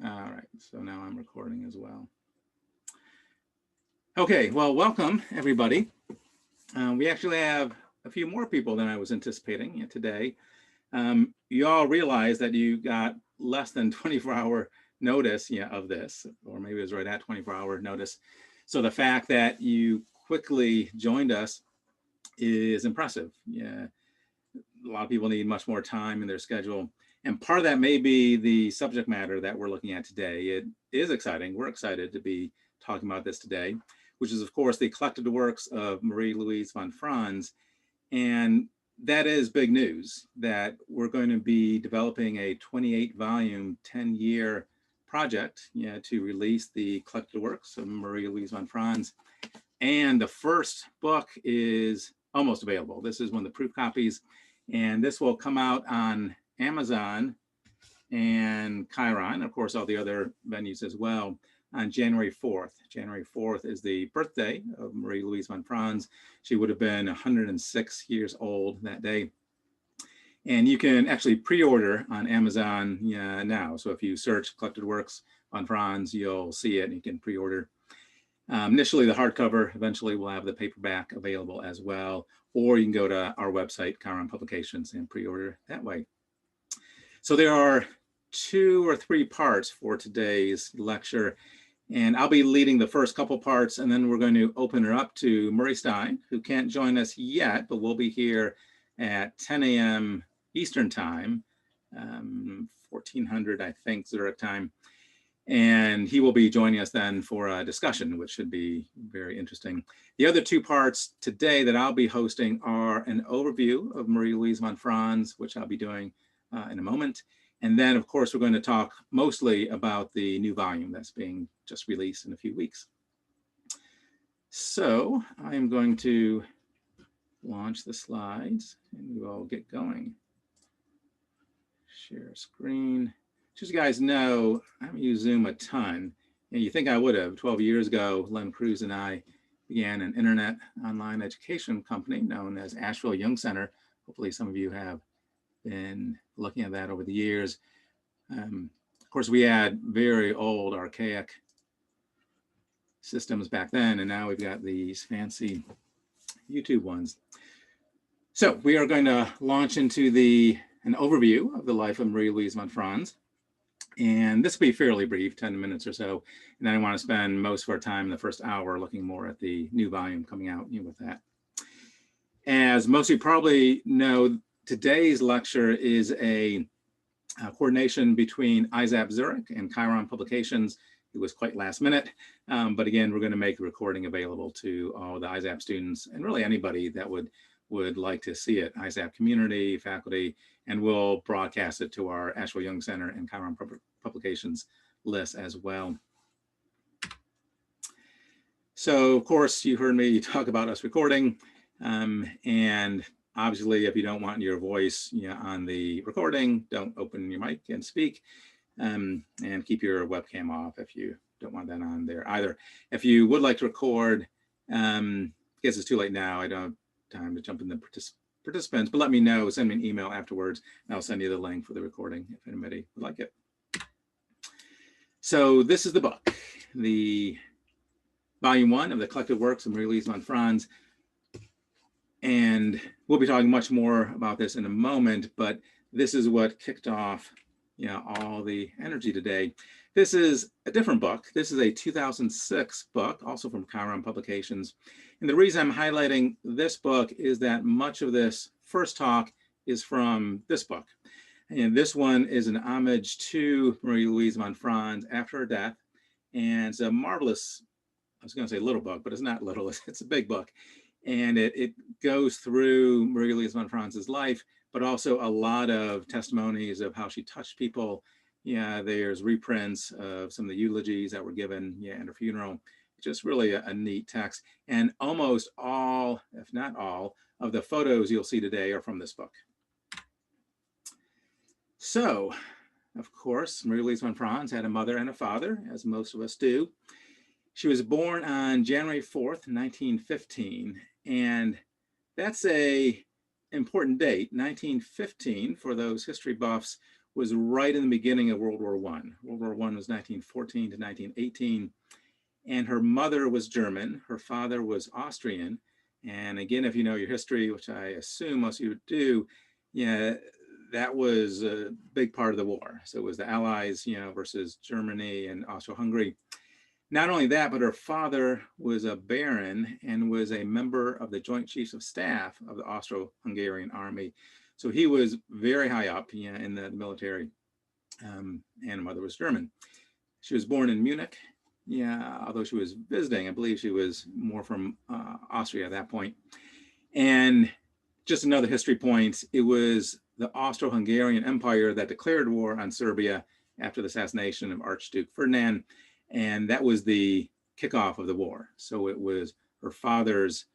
All right, so now I'm recording as well. Okay, well, welcome everybody. We actually have a few more people than I was anticipating today. You all realize that you got less than 24-hour notice of this, or maybe it was right at 24-hour notice. So the fact that you quickly joined us is impressive. Yeah, a lot of people need much more time in their schedule. And part of that may be the subject matter that we're looking at today. It is exciting. We're excited to be talking about this today, which is, of course, the collected works of Marie-Louise von Franz. And that is big news, that we're going to be developing a 28-volume, 10-year project to release the collected works of Marie-Louise von Franz. And the first book is almost available. This is one of the proof copies, and this will come out on Amazon and Chiron, of course, all the other venues as well, on January 4th. January 4th is the birthday of Marie-Louise von Franz. She would have been 106 years old that day. And you can actually pre-order on Amazon now. So if you search Collected Works von Franz, you'll see it and you can pre-order. Initially the hardcover, eventually we'll have the paperback available as well, or you can go to our website, Chiron Publications, and pre-order that way. So there are 2 or 3 parts for today's lecture, and I'll be leading the first couple parts, and then we're going to open her up to Murray Stein, who can't join us yet, but we'll be here at 10 a.m. Eastern Time, 1400, I think, Zurich time. And he will be joining us then for a discussion, which should be very interesting. The other 2 parts today that I'll be hosting are an overview of Marie-Louise von Franz, which I'll be doing in a moment. And then, of course, we're going to talk mostly about the new volume that's being just released in a few weeks. So I'm going to launch the slides and we'll get going. Share screen. Just so you guys know, I haven't used Zoom a ton. And you think I would have. 12 years ago, Leonard Cruz and I began an internet online education company known as Asheville Young Center. Hopefully some of you have been looking at that over the years. Of course, we had very old, archaic systems back then, and now we've got these fancy YouTube ones. So we are going to launch into an overview of the life of Marie-Louise von Franz. And this will be fairly brief, 10 minutes or so. And then I want to spend most of our time in the first hour looking more at the new volume coming out with that. As most of you probably know, today's lecture is a coordination between ISAP Zurich and Chiron Publications. It was quite last minute, but again, we're going to make the recording available to all the ISAP students and really anybody that would like to see it, ISAP community, faculty, and we'll broadcast it to our Asheville Young Center and Chiron Publications list as well. So, of course, you heard me talk about us recording, and obviously, if you don't want your voice on the recording, don't open your mic and speak, and keep your webcam off if you don't want that on there either. If you would like to record, I guess it's too late now. I don't have time to jump in the participants, but let me know, send me an email afterwards, and I'll send you the link for the recording if anybody would like it. So this is the book, the volume 1 of the collected works of Marie-Louise von Franz. And we'll be talking much more about this in a moment, but this is what kicked off all the energy today. This is a different book. This is a 2006 book, also from Chiron Publications. And the reason I'm highlighting this book is that much of this first talk is from this book. And this one is an homage to Marie-Louise von Franz after her death. And it's a marvelous, I was going to say little book, but it's not little, it's a big book. And it goes through Marie-Louise von Franz's life, but also a lot of testimonies of how she touched people. There's reprints of some of the eulogies that were given in her funeral. Just really a neat text. And almost all, if not all, of the photos you'll see today are from this book. So, of course, Marie-Louise von Franz had a mother and a father, as most of us do. She was born on January 4th, 1915, and that's an important date. 1915, for those history buffs, was right in the beginning of World War I. World War I was 1914 to 1918. And her mother was German. Her father was Austrian. And again, if you know your history, which I assume most of you do, yeah, that was a big part of the war. So it was the Allies, versus Germany and Austro-Hungary. Not only that, but her father was a baron and was a member of the Joint Chiefs of Staff of the Austro-Hungarian army. So he was very high up in the military, and her mother was German. She was born in Munich. Yeah, although she was visiting, I believe she was more from Austria at that point. And just another history point, it was the Austro-Hungarian Empire that declared war on Serbia after the assassination of Archduke Ferdinand. And that was the kickoff of the war. So it was her father's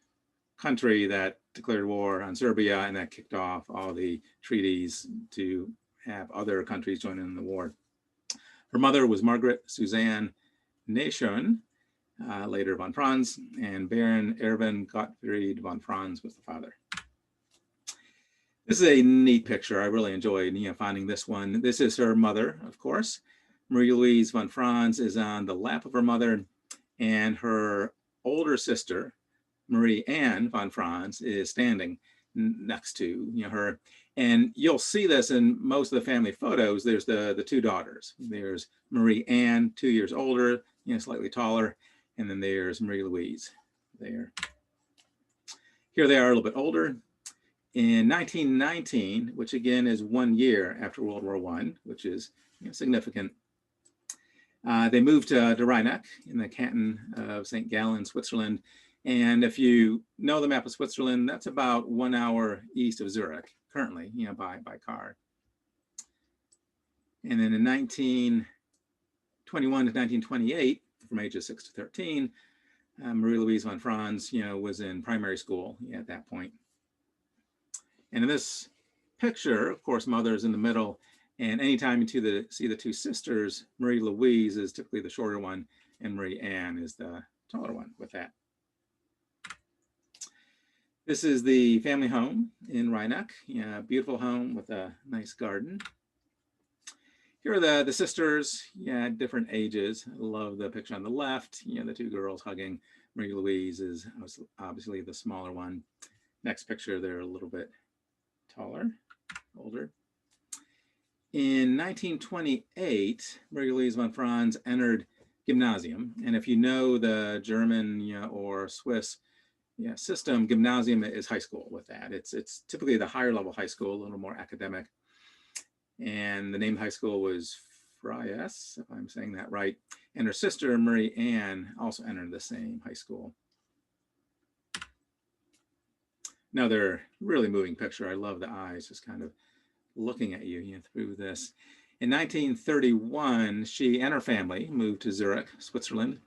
country that declared war on Serbia, and that kicked off all the treaties to have other countries join in the war. Her mother was Margaret Suzanne Nation, later von Franz, and Baron Erwin Gottfried von Franz was the father. This is a neat picture. I really enjoyed finding this one. This is her mother, of course. Marie-Louise von Franz is on the lap of her mother, and her older sister, Marie-Anne von Franz, is standing next to her. And you'll see this in most of the family photos. There's the two daughters. There's Marie-Anne, 2 years older, slightly taller, and then there's Marie-Louise there. Here they are a little bit older. In 1919, which again is 1 year after World War I, which is significant, they moved to Rheineck in the canton of St. Gallen, Switzerland. And if you know the map of Switzerland, that's about 1 hour east of Zurich currently, by car. And then in 1921 to 1928, from ages 6 to 13, Marie-Louise von Franz, was in primary school at that point. And in this picture, of course, mother's in the middle. And anytime you see the two sisters, Marie-Louise is typically the shorter one, and Marie-Anne is the taller one with that. This is the family home in Rheineck. Beautiful home with a nice garden. Here are the sisters, different ages. I love the picture on the left, the two girls hugging. Marie-Louise is obviously the smaller one. Next picture, they're a little bit taller, older. In 1928, Marie-Louise von Franz entered gymnasium. And if you know the German or Swiss system, gymnasium is high school with that. It's typically the higher level high school, a little more academic. And the name of high school was Freies, if I'm saying that right. And her sister, Marie-Anne, also entered the same high school. Another really moving picture. I love the eyes just kind of looking at you through this. In 1931, she and her family moved to Zurich, Switzerland.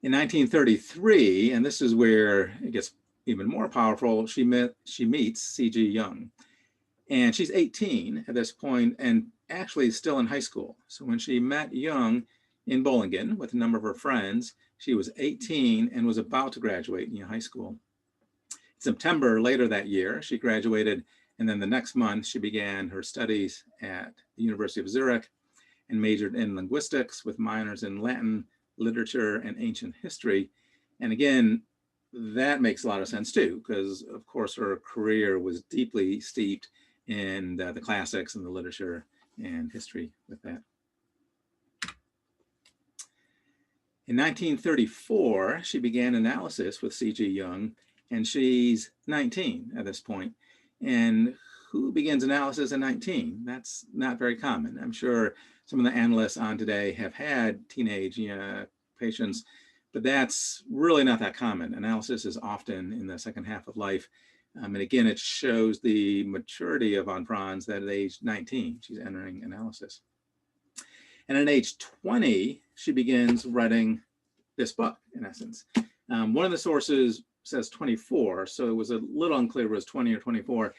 In 1933, and this is where it gets even more powerful, she meets C.G. Jung. And she's 18 at this point and actually still in high school. So when she met Jung in Bollingen with a number of her friends, she was 18 and was about to graduate high school. In September later that year, she graduated, and then the next month she began her studies at the University of Zurich and majored in linguistics with minors in Latin, literature, and ancient history. And again, that makes a lot of sense too, because of course her career was deeply steeped in the classics and the literature and history with that. In 1934, she began analysis with C.G. Jung, and she's 19 at this point. And who begins analysis at 19? That's not very common. I'm sure some of the analysts on today have had teenage patients, but that's really not that common. Analysis is often in the second half of life. And again, it shows the maturity of von Franz that at age 19, she's entering analysis. And at age 20, she begins writing this book, in essence. One of the sources says 24, so it was a little unclear if it was 20 or 24.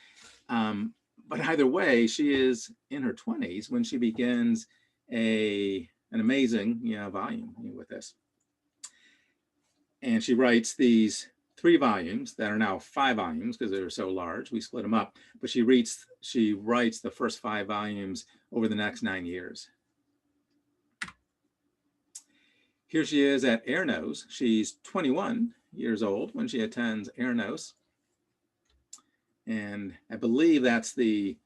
But either way, she is in her 20s when she begins an amazing volume with this. And she writes these 3 volumes that are now 5 volumes because they're so large. We split them up, but she writes the first 5 volumes over the next 9 years. Here she is at Airnos. She's 21 years old when she attends Airnos. And I believe that's the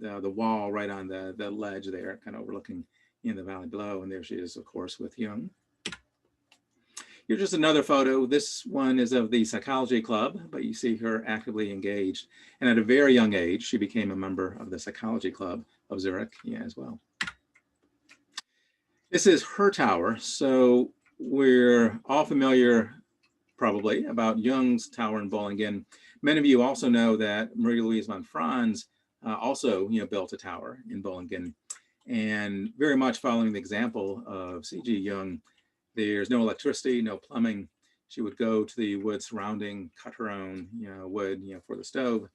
wall right on the ledge there, kind of overlooking in the valley below. And there she is, of course, with Jung. Here's just another photo. This one is of the Psychology Club, but you see her actively engaged. And at a very young age, she became a member of the Psychology Club of Zurich as well. This is her tower. So we're all familiar, probably, about Jung's tower in Bollingen. Many of you also know that Marie-Louise von Franz also built a tower in Bollingen. And very much following the example of C.G. Jung, there's no electricity, no plumbing. She would go to the wood surrounding, cut her own wood for the stove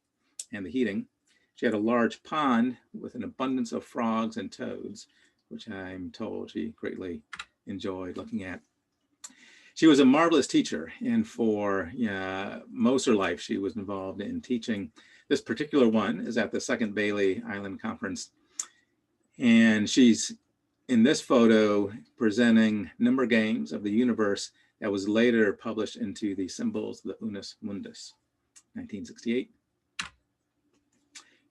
and the heating. She had a large pond with an abundance of frogs and toads, which I'm told she greatly enjoyed looking at. She was a marvelous teacher, and for most of her life, she was involved in teaching. This particular one is at the Second Bailey Island Conference, and she's in this photo presenting number games of the universe that was later published into the Symbols of the Unus Mundus, 1968.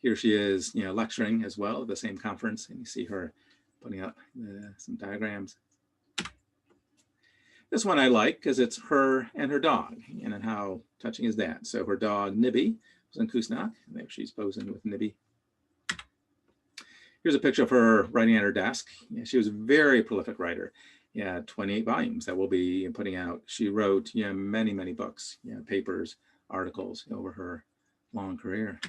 Here she is, lecturing as well at the same conference, and you see her putting up some diagrams. This one I like because it's her and her dog, and how touching is that? So her dog, Nibby, was in Kusnacht, and there she's posing with Nibby. Here's a picture of her writing at her desk. She was a very prolific writer. 28 volumes that we'll be putting out. She wrote many, many books, papers, articles over her long career.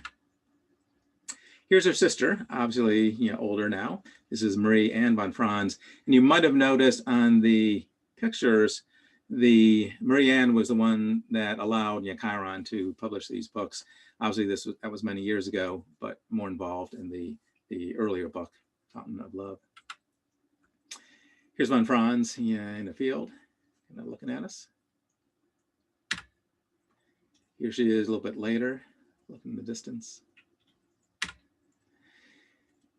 Here's her sister, obviously older now. This is Marie-Anne von Franz. And you might have noticed on the pictures, the Marie-Anne was the one that allowed Chiron to publish these books. Obviously, that was many years ago, but more involved in the earlier book, Fountain of Love. Here's von Franz in the field, looking at us. Here she is a little bit later, looking in the distance.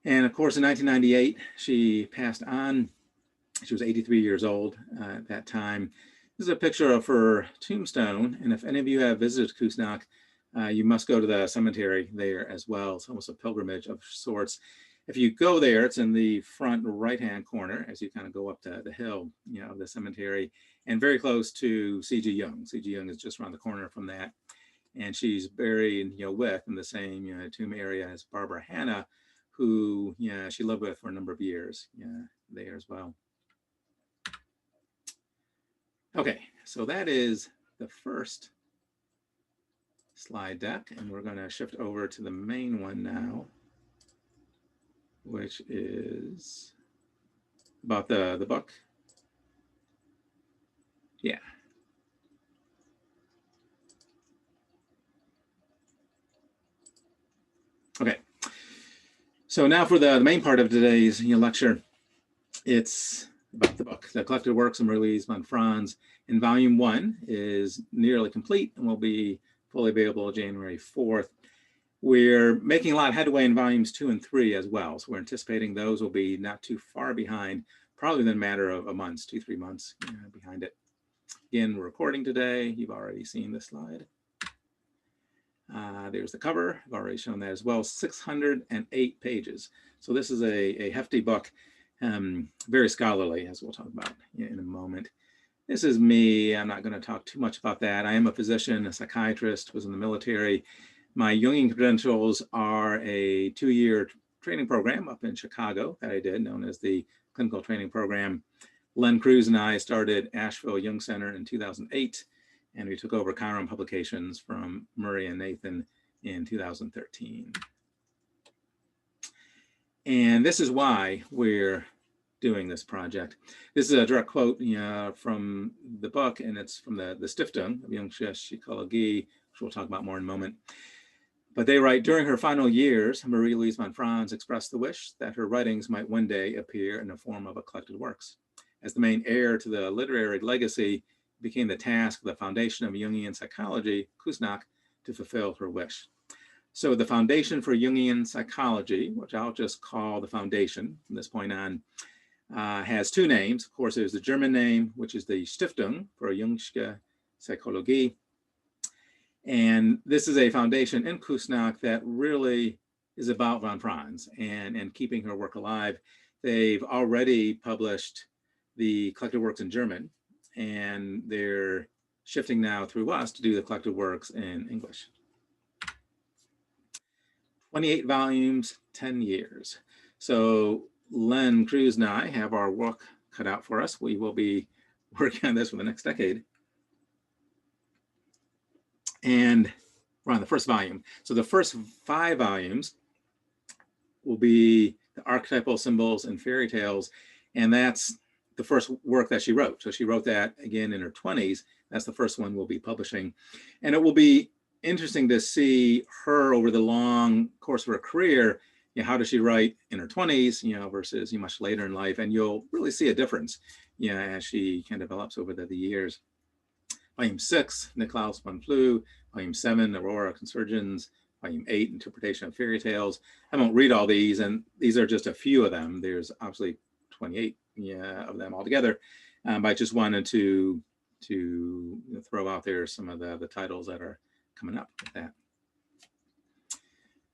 And of course, in 1998, she passed on. She was 83 years old at that time. This is a picture of her tombstone. And if any of you have visited Kusnacht, you must go to the cemetery there as well. It's almost a pilgrimage of sorts. If you go there, it's in the front right-hand corner as you kind of go up the hill, of the cemetery, and very close to C.G. Jung. C.G. Jung is just around the corner from that. And she's buried, with in the same tomb area as Barbara Hanna, who she lived with for a number of years there as well. Okay, so that is the first slide deck, and we're going to shift over to the main one now, which is about the book. Yeah. Okay. So now for the main part of today's lecture, it's about the book, The Collected Works of Marie-Louise von Franz. And volume 1 is nearly complete and will be fully available January 4th. We're making a lot of headway in volumes 2 and 3 as well. So we're anticipating those will be not too far behind, probably in a matter of a month, 2-3 months behind it. Again, we're recording today. You've already seen this slide. There's the cover. I've already shown that as well. 608 pages. So this is a hefty book, very scholarly, as we'll talk about in a moment. This is me. I'm not going to talk too much about that. I am a physician, a psychiatrist, was in the military. My Jungian credentials are a 2-year training program up in Chicago that I did, known as the Clinical Training Program. Len Cruz and I started Asheville Jung Center in 2008. And we took over Chiron Publications from Murray and Nathan in 2013. And this is why we're doing this project. This is a direct quote from the book, and it's from the Stiftung of Jungsche Psychologie, which we'll talk about more in a moment. But they write, during her final years, Marie-Louise von Franz expressed the wish that her writings might one day appear in the form of a collected works. As the main heir to the literary legacy became the task of the Foundation of Jungian Psychology, Kuznach, to fulfill her wish. So the Foundation for Jungian Psychology, which I'll just call the Foundation from this point on, has two names. Of course, there's the German name, which is the Stiftung für Jungsche Psychologie. And this is a foundation in Kuznach that really is about von Franz and keeping her work alive. They've already published the collected works in German, and they're shifting now through us to do the collected works in English. 28 volumes, 10 years. So Len Cruz and I have our work cut out for us. We will be working on this for the next decade. And we're on the first volume. So the first 5 volumes will be the Archetypal Symbols and Fairytales. And that's the first work that she wrote. So she wrote that again in her 20s. That's the first one we'll be publishing. And it will be interesting to see her over the long course of her career. You know, how does she write in her 20s, you know, versus much later in life? And you'll really see a difference, you know, as she kind of develops over the years. Volume 6, Niklaus von Flu. Volume 7, Aurora Consurgens. Volume 8, Interpretation of Fairytales. I won't read all these, and these are just a few of them. There's obviously 28 of them altogether. But I just wanted to throw out there some of the titles that are coming up with that.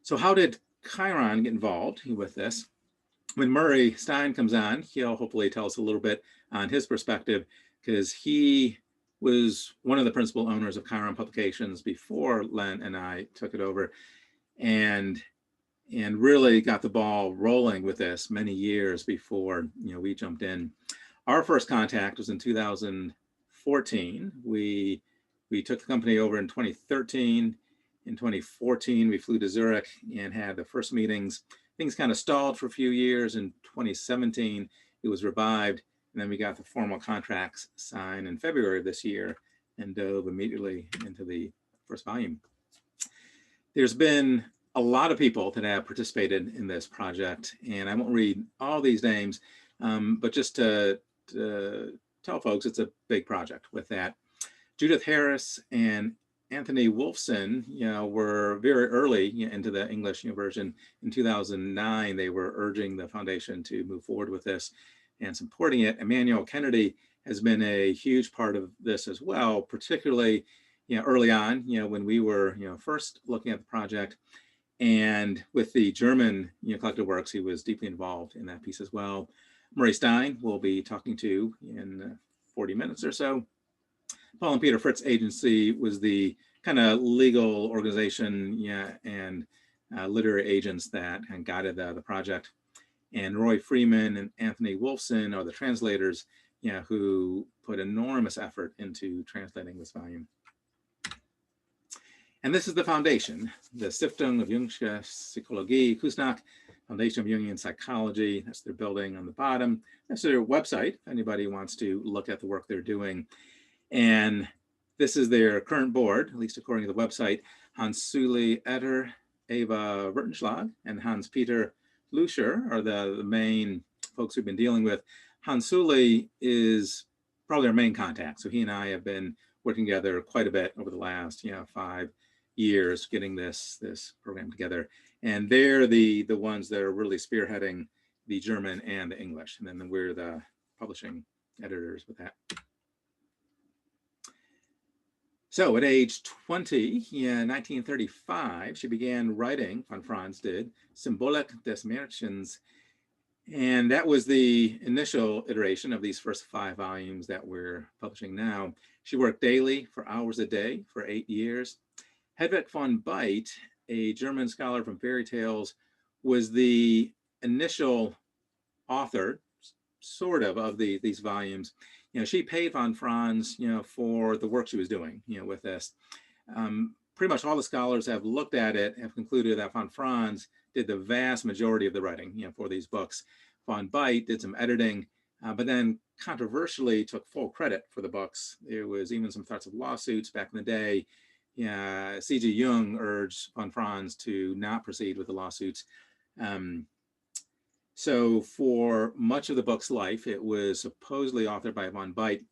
So how did Chiron get involved with this? When Murray Stein comes on, he'll hopefully tell us a little bit on his perspective, because he was one of the principal owners of Chiron Publications before Len and I took it over, and really got the ball rolling with this many years before, you know, we jumped in. Our first contact was in 2014. We took the company over in 2013. In 2014, we flew to Zurich and had the first meetings. Things kind of stalled for a few years. In 2017, it was revived. And then we got the formal contracts signed in February of this year and dove immediately into the first volume. There's been a lot of people that have participated in this project, and I won't read all these names, but just to tell folks, it's a big project with that. Judith Harris and Anthony Wolfson, you know, were very early into the English version. In 2009, they were urging the foundation to move forward with this and supporting it. Emmanuel Kennedy has been a huge part of this as well, particularly, you know, early on, you know, when we were, you know, first looking at the project. And with the German, you know, collected works, he was deeply involved in that piece as well. Murray Stein we'll be talking to in 40 minutes or so. Paul and Peter Fritz Agency was the kind of legal organization, yeah, and literary agents that kind of guided the project. And Roy Freeman and Anthony Wolfson are the translators, you know, who put enormous effort into translating this volume. And this is the foundation, the Stiftung of Jungsche Psychologie, Kuznach, Foundation of Jungian Psychology. That's their building on the bottom. That's their website, if anybody wants to look at the work they're doing. And this is their current board, at least according to the website. Hans-Uli Etter, Eva Wertenschlag, and Hans-Peter Luscher are the main folks we've been dealing with. Hans-Uli is probably our main contact. So he and I have been working together quite a bit over the last 5 years, getting this program together. And they're the ones that are really spearheading the German and the English. And then we're the publishing editors with that. So at age 20, in 1935, she began writing, von Franz did, Symbolik des Märchens. And that was the initial iteration of these first 5 volumes that we're publishing now. She worked daily for hours a day for 8 years. Hedwig von Beit, a German scholar from Fairytales, was the initial author, sort of these volumes. You know, she paid von Franz, you know, for the work she was doing, you know, with this. Pretty much all the scholars have looked at it, have concluded that von Franz did the vast majority of the writing, you know, for these books. Von Beit did some editing, but then controversially took full credit for the books. There was even some threats of lawsuits back in the day. C.G. Jung urged von Franz to not proceed with the lawsuits. So for much of the book's life, it was supposedly authored by von Beit.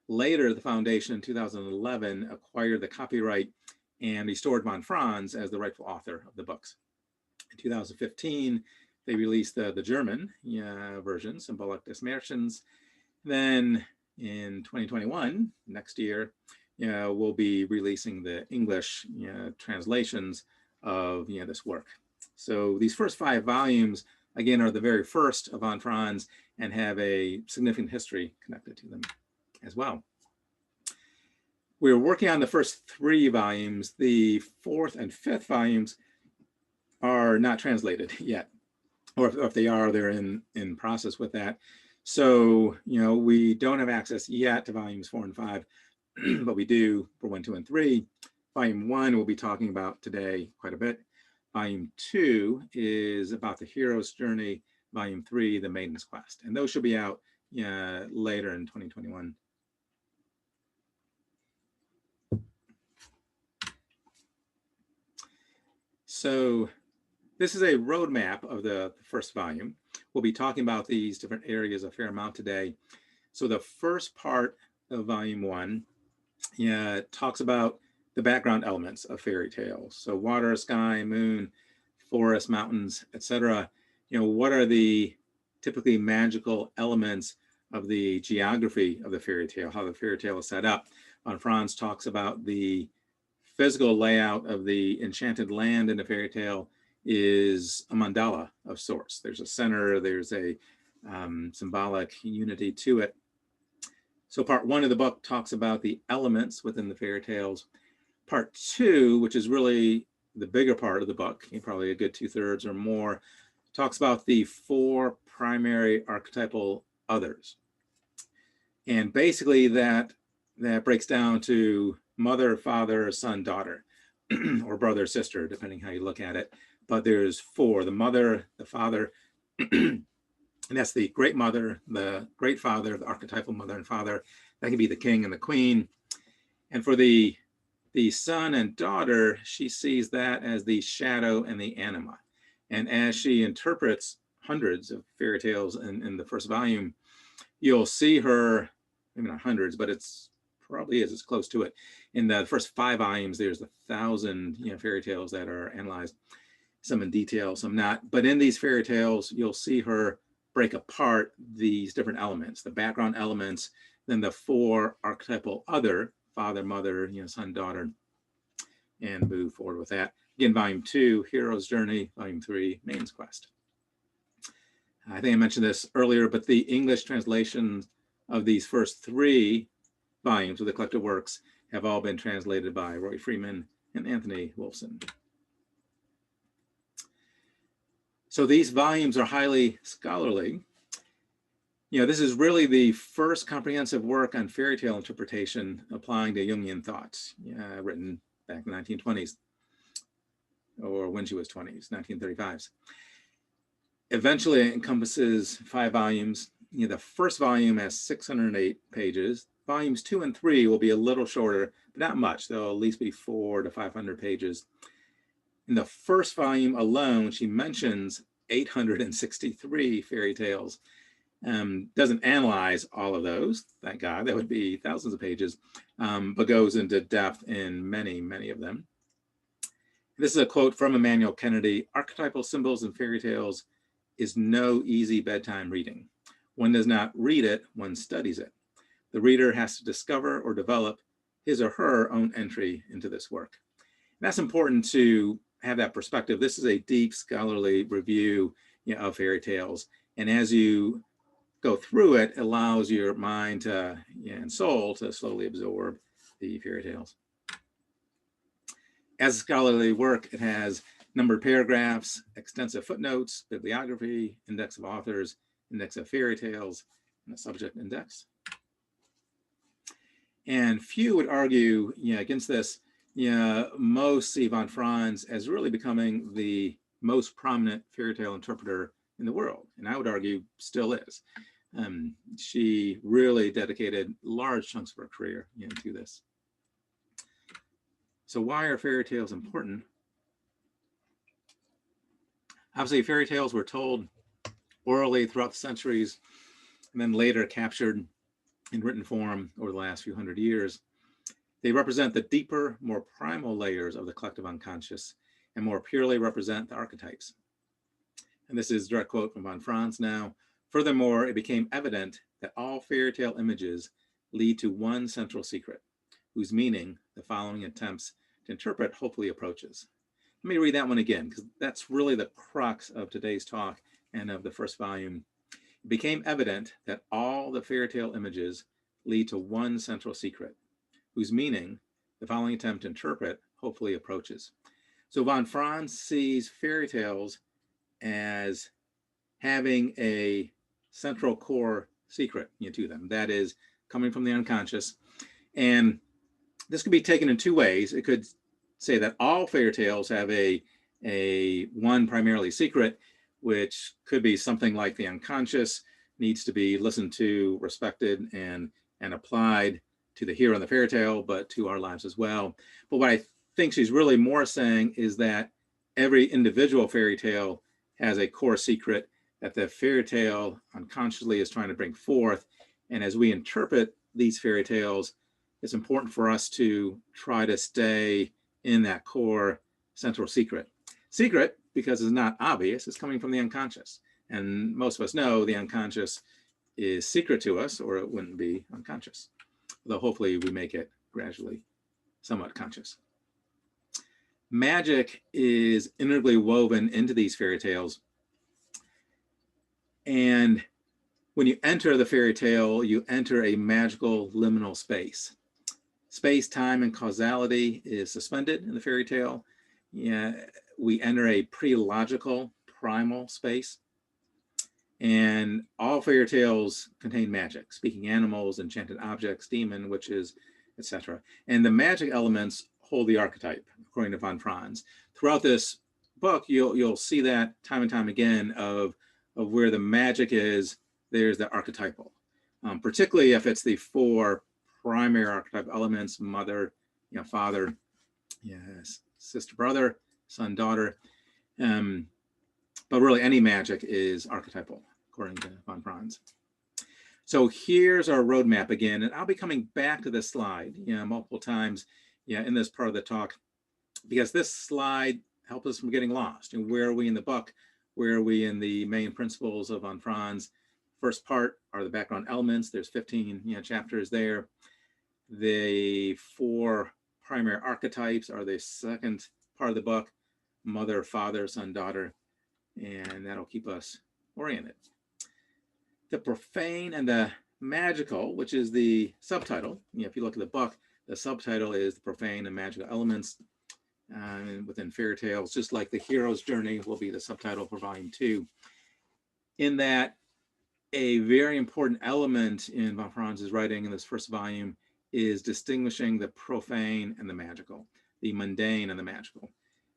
Later, the foundation in 2011 acquired the copyright and restored von Franz as the rightful author of the books. In 2015, they released the German version, Symbolic des Märchens. Then in 2021, next year, we'll be releasing the English translations of this work. So these first 5 volumes, again, are the very first of von Franz and have a significant history connected to them as well. We're working on the first 3 volumes. The 4th and 5th volumes are not translated yet, or if they are, they're in process with that. So, we don't have access yet to volumes 4 and 5, but we do for 1, 2, and 3. Volume 1 we'll be talking about today quite a bit. Volume 2 is about the hero's journey. Volume 3, the maiden's quest. And those should be out later in 2021. So this is a roadmap of the first volume. We'll be talking about these different areas a fair amount today. So the first part of volume 1 talks about the background elements of fairy tales. So water, sky, moon, forest, mountains, etc. What are the typically magical elements of the geography of the fairy tale, how the fairy tale is set up. Von Franz talks about the physical layout of the enchanted land in the fairy tale is a mandala of sorts. There's a center, there's a symbolic unity to it. So part 1 of the book talks about the elements within the fairy tales. Part 2, which is really the bigger part of the book, probably a good 2/3 or more, talks about the 4 primary archetypal others. And basically that breaks down to mother, father, son, daughter, or brother, sister, depending how you look at it. But there's 4, the mother, the father, and that's the great mother, the great father, the archetypal mother and father. That can be the king and the queen. And for the son and daughter, she sees that as the shadow and the anima. And as she interprets hundreds of fairy tales in the first volume, you'll see her, maybe not hundreds, but it's probably is as close to it. In the first 5 volumes, there's 1,000 fairy tales that are analyzed, some in detail, some not. But in these fairy tales, you'll see her break apart these different elements, the background elements, then the 4 archetypal other, father, mother, son, daughter, and move forward with that. Again, volume 2, hero's journey. Volume 3, maiden's quest. I think I mentioned this earlier, but the English translations of these first 3 volumes of the collected works have all been translated by Roy Freeman and Anthony Wolfson. So these volumes are highly scholarly. This is really the first comprehensive work on fairy tale interpretation applying to Jungian thoughts, written back in the 1920s, or when she was 20s, 1935s. Eventually it encompasses 5 volumes. The first volume has 608 pages. Volumes 2 and 3 will be a little shorter, but not much. They'll at least be 400 to 500 pages. In the first volume alone, she mentions 863 fairy tales. Doesn't analyze all of those, thank God, that would be thousands of pages, but goes into depth in many, many of them. This is a quote from Emmanuel Kennedy: "Archetypal symbols and fairy tales is no easy bedtime reading. One does not read it, one studies it. The reader has to discover or develop his or her own entry into this work." And that's important to have that perspective. This is a deep scholarly review of fairy tales. And as you go through it, allows your mind to, and soul to slowly absorb the fairy tales. As a scholarly work, it has numbered paragraphs, extensive footnotes, bibliography, index of authors, index of fairy tales, and a subject index. And few would argue against this. Most see von Franz as really becoming the most prominent fairy tale interpreter in the world, and I would argue still is. She really dedicated large chunks of her career to this. So why are fairy tales important? Obviously, fairy tales were told orally throughout the centuries, and then later captured in written form over the last few hundred years. They represent the deeper, more primal layers of the collective unconscious and more purely represent the archetypes. And this is a direct quote from von Franz now. Furthermore, it became evident that all fairy tale images lead to one central secret, whose meaning the following attempts to interpret hopefully approaches. Let me read that one again, because that's really the crux of today's talk and of the first volume. It became evident that all the fairy tale images lead to one central secret, whose meaning the following attempt to interpret hopefully approaches. So von Franz sees fairy tales as having a central core secret to them, that is coming from the unconscious. And this could be taken in two ways. It could say that all fairy tales have a one primarily secret, which could be something like the unconscious needs to be listened to, respected, and applied to the hero in the fairy tale, but to our lives as well. But what I think she's really more saying is that every individual fairy tale has a core secret that the fairy tale unconsciously is trying to bring forth. And as we interpret these fairy tales, it's important for us to try to stay in that core central secret. Secret, because it's not obvious, it's coming from the unconscious. And most of us know the unconscious is secret to us, or it wouldn't be unconscious. Though hopefully we make it gradually somewhat conscious. Magic is integrally woven into these fairy tales. And when you enter the fairy tale, you enter a magical liminal space. Space, time, and causality is suspended in the fairy tale. We enter a pre-logical primal space. And all fairy tales contain magic, speaking animals, enchanted objects, demon, witches, etc. And the magic elements hold the archetype, according to von Franz. Throughout this book, you'll see that time and time again of where the magic is, there's the archetypal. Particularly if it's the four primary archetype elements: mother, father, sister, brother, son, daughter. But really any magic is archetypal, according to von Franz. So here's our roadmap again, and I'll be coming back to this slide multiple times in this part of the talk, because this slide helps us from getting lost. And where are we in the book? Where are we in the main principles of von Franz? First part are the background elements. There's 15 chapters there. The four primary archetypes are the second part of the book: mother, father, son, daughter. And that'll keep us oriented. The profane and the magical, which is the subtitle. If you look at the book, the subtitle is the profane and magical elements within fairy tales, just like the hero's journey will be the subtitle for volume 2. In that, a very important element in von Franz's writing in this first volume is distinguishing the profane and the magical, the mundane and the magical.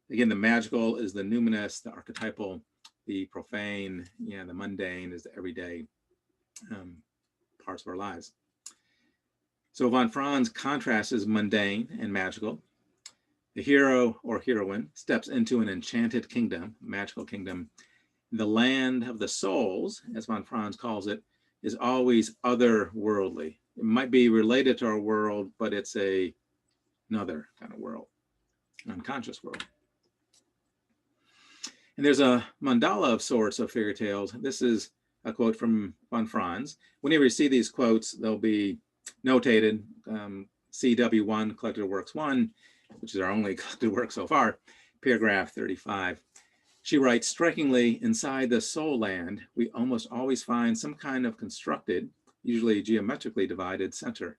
Again, the magical is the numinous, the archetypal. The profane, the mundane is the everyday parts of our lives. So von Franz contrasts mundane and magical. The hero or heroine steps into an enchanted kingdom, magical kingdom. The land of the souls, as von Franz calls it, is always otherworldly. It might be related to our world, but it's another kind of world, an unconscious world. And there's a mandala of sorts of fairy tales. This is a quote from von Franz. Whenever you see these quotes, they'll be notated. CW1, Collected Works 1, which is our only collected work so far, paragraph 35. She writes, strikingly, inside the soul land, we almost always find some kind of constructed, usually geometrically divided center.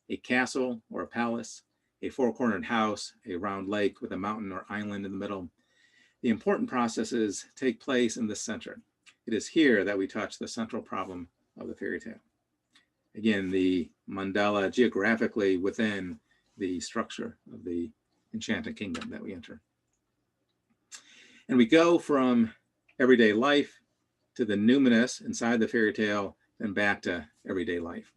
A castle or a palace, a four-cornered house, a round lake with a mountain or island in the middle. The important processes take place in the center. It is here that we touch the central problem of the fairy tale. Again, the mandala geographically within the structure of the enchanted kingdom that we enter. And we go from everyday life to the numinous inside the fairy tale, then back to everyday life.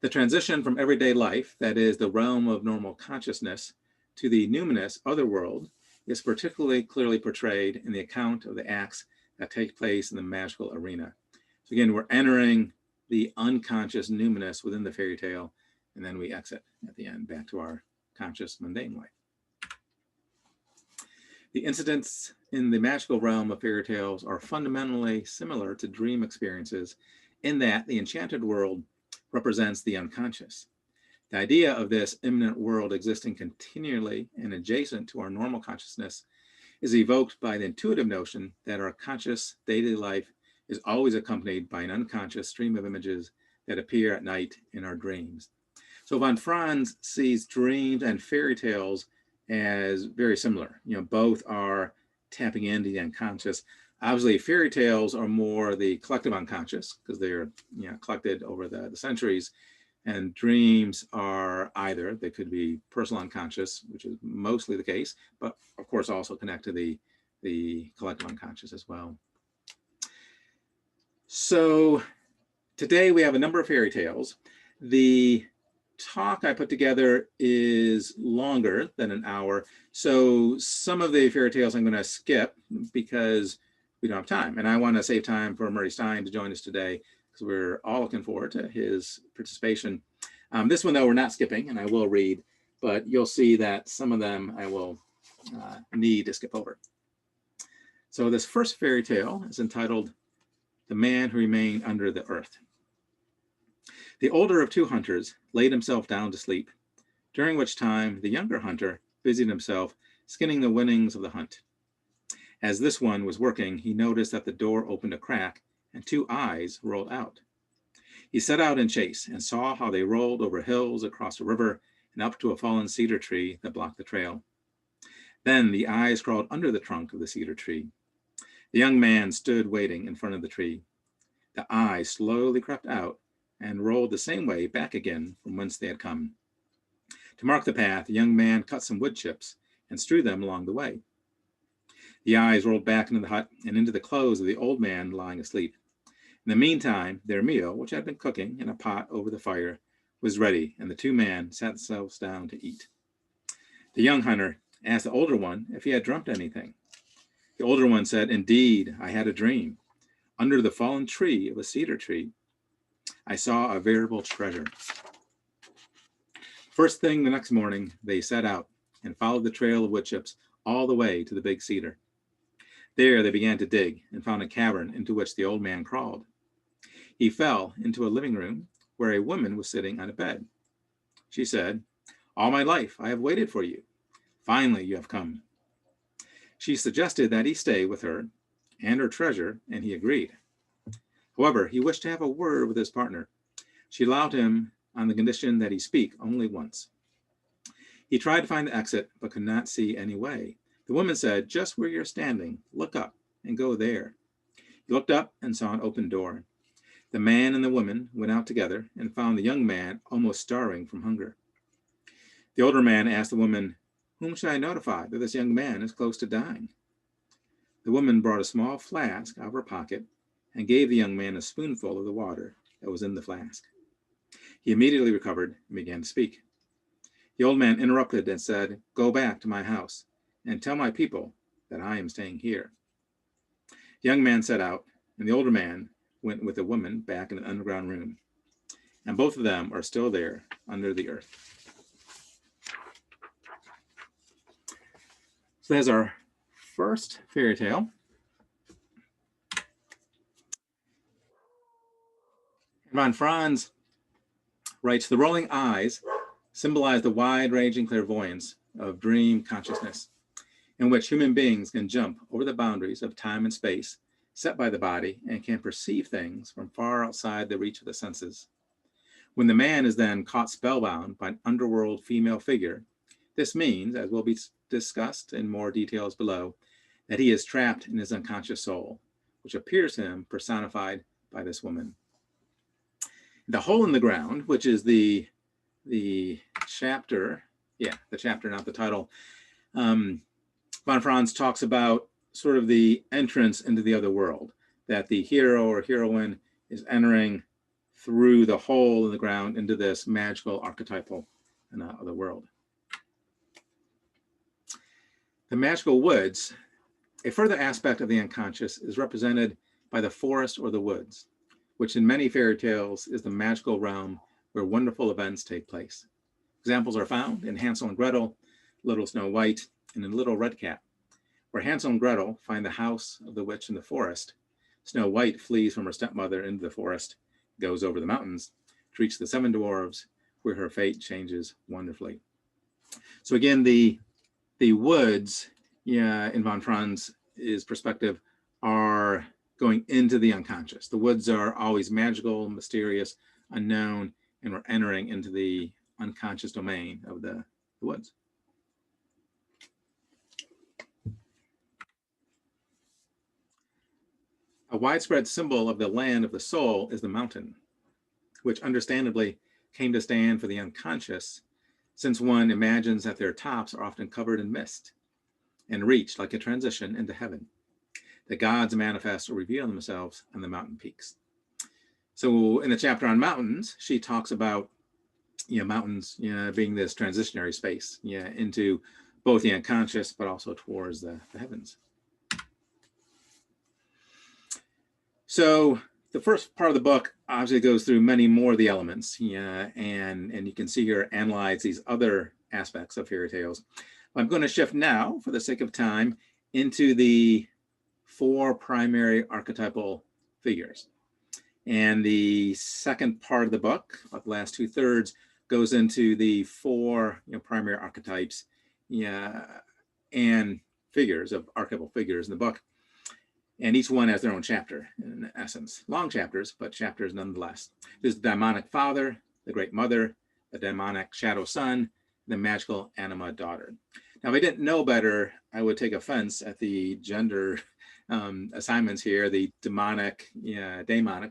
The transition from everyday life, that is the realm of normal consciousness, to the numinous otherworld is particularly clearly portrayed in the account of the acts that take place in the magical arena. So again, we're entering the unconscious numinous within the fairy tale, and then we exit at the end back to our conscious mundane life. The incidents in the magical realm of fairy tales are fundamentally similar to dream experiences in that the enchanted world represents the unconscious. The idea of this immanent world existing continually and adjacent to our normal consciousness is evoked by the intuitive notion that our conscious daily life is always accompanied by an unconscious stream of images that appear at night in our dreams. So von Franz sees dreams and fairy tales as very similar. Both are tapping into the unconscious. Obviously, fairy tales are more the collective unconscious because they're collected over the centuries. And dreams are either, they could be personal unconscious, which is mostly the case, but of course also connect to the collective unconscious as well. So today we have a number of fairy tales. The talk I put together is longer than an hour. So some of the fairy tales I'm going to skip because we don't have time. And I want to save time for Murray Stein to join us today, because we're all looking forward to his participation. This one, though, we're not skipping, and I will read, but you'll see that some of them I will need to skip over. So this first fairy tale is entitled The Man Who Remained Under the Earth. The older of two hunters laid himself down to sleep, during which time the younger hunter busied himself skinning the winnings of the hunt. As this one was working, he noticed that the door opened a crack and two eyes rolled out. He set out in chase and saw how they rolled over hills, across a river, and up to a fallen cedar tree that blocked the trail. Then the eyes crawled under the trunk of the cedar tree. The young man stood waiting in front of the tree. The eyes slowly crept out and rolled the same way back again from whence they had come. To mark the path, the young man cut some wood chips and strewed them along the way. The eyes rolled back into the hut and into the clothes of the old man lying asleep. In the meantime, their meal, which had been cooking in a pot over the fire, was ready, and the two men sat themselves down to eat. The young hunter asked the older one if he had dreamt anything. The older one said, "Indeed, I had a dream. Under the fallen tree of a cedar tree, I saw a veritable treasure." First thing the next morning, they set out and followed the trail of wood chips all the way to the big cedar. There they began to dig and found a cavern into which the old man crawled. He fell into a living room where a woman was sitting on a bed. She said, "All my life I have waited for you. Finally you have come." She suggested that he stay with her and her treasure, and he agreed. However, he wished to have a word with his partner. She allowed him on the condition that he speak only once. He tried to find the exit, but could not see any way. The woman said, "Just where you're standing, look up and go there." He looked up and saw an open door. The man and the woman went out together and found the young man almost starving from hunger. The older man asked the woman, "Whom should I notify that this young man is close to dying?" The woman brought a small flask out of her pocket and gave the young man a spoonful of the water that was in the flask. He immediately recovered and began to speak. The old man interrupted and said, "Go back to my house and tell my people that I am staying here." The young man set out, and the older man went with the woman back in an underground room. And both of them are still there under the earth. So that's our first fairy tale. Von Franz writes, "The rolling eyes symbolize the wide-ranging clairvoyance of dream consciousness, in which human beings can jump over the boundaries of time and space set by the body and can perceive things from far outside the reach of the senses. When the man is then caught spellbound by an underworld female figure, this means, as will be discussed in more details below, that he is trapped in his unconscious soul, which appears to him personified by this woman." The Hole in the Ground, which is the chapter, the chapter, not the title, von Franz talks about sort of the entrance into the other world, that the hero or heroine is entering through the hole in the ground into this magical archetypal other world. The magical woods, a further aspect of the unconscious, is represented by the forest or the woods. which in many fairy tales is the magical realm where wonderful events take place. Examples are found in Hansel and Gretel, Little Snow White, and in Little Red Cap. Where Hansel and Gretel find the house of the witch in the forest, Snow White flees from her stepmother into the forest, goes over the mountains to reach the 7 dwarves, where her fate changes wonderfully. So again, the woods, in von Franz's perspective, are going into the unconscious. The woods are always magical, mysterious, unknown, and we're entering into the unconscious domain of the woods. A widespread symbol of the land of the soul is the mountain, which understandably came to stand for the unconscious, since one imagines that their tops are often covered in mist and reach like a transition into heaven. The gods manifest or reveal themselves on the mountain peaks. So in the chapter on mountains, she talks about mountains being this transitionary space into both the unconscious, but also towards the heavens. So the first part of the book obviously goes through many more of the elements, and you can see here analyze these other aspects of fairy tales. I'm going to shift now, for the sake of time, into the 4 primary archetypal figures. And the second part of the book, about the last 2/3, goes into the 4 primary archetypes and figures of archetypal figures in the book. And each one has their own chapter, in essence. Long chapters, but chapters nonetheless. There's the demonic father, the great mother, the demonic shadow son, the magical Anima daughter. Now, if I didn't know better, I would take offense at the gender assignments here, the demonic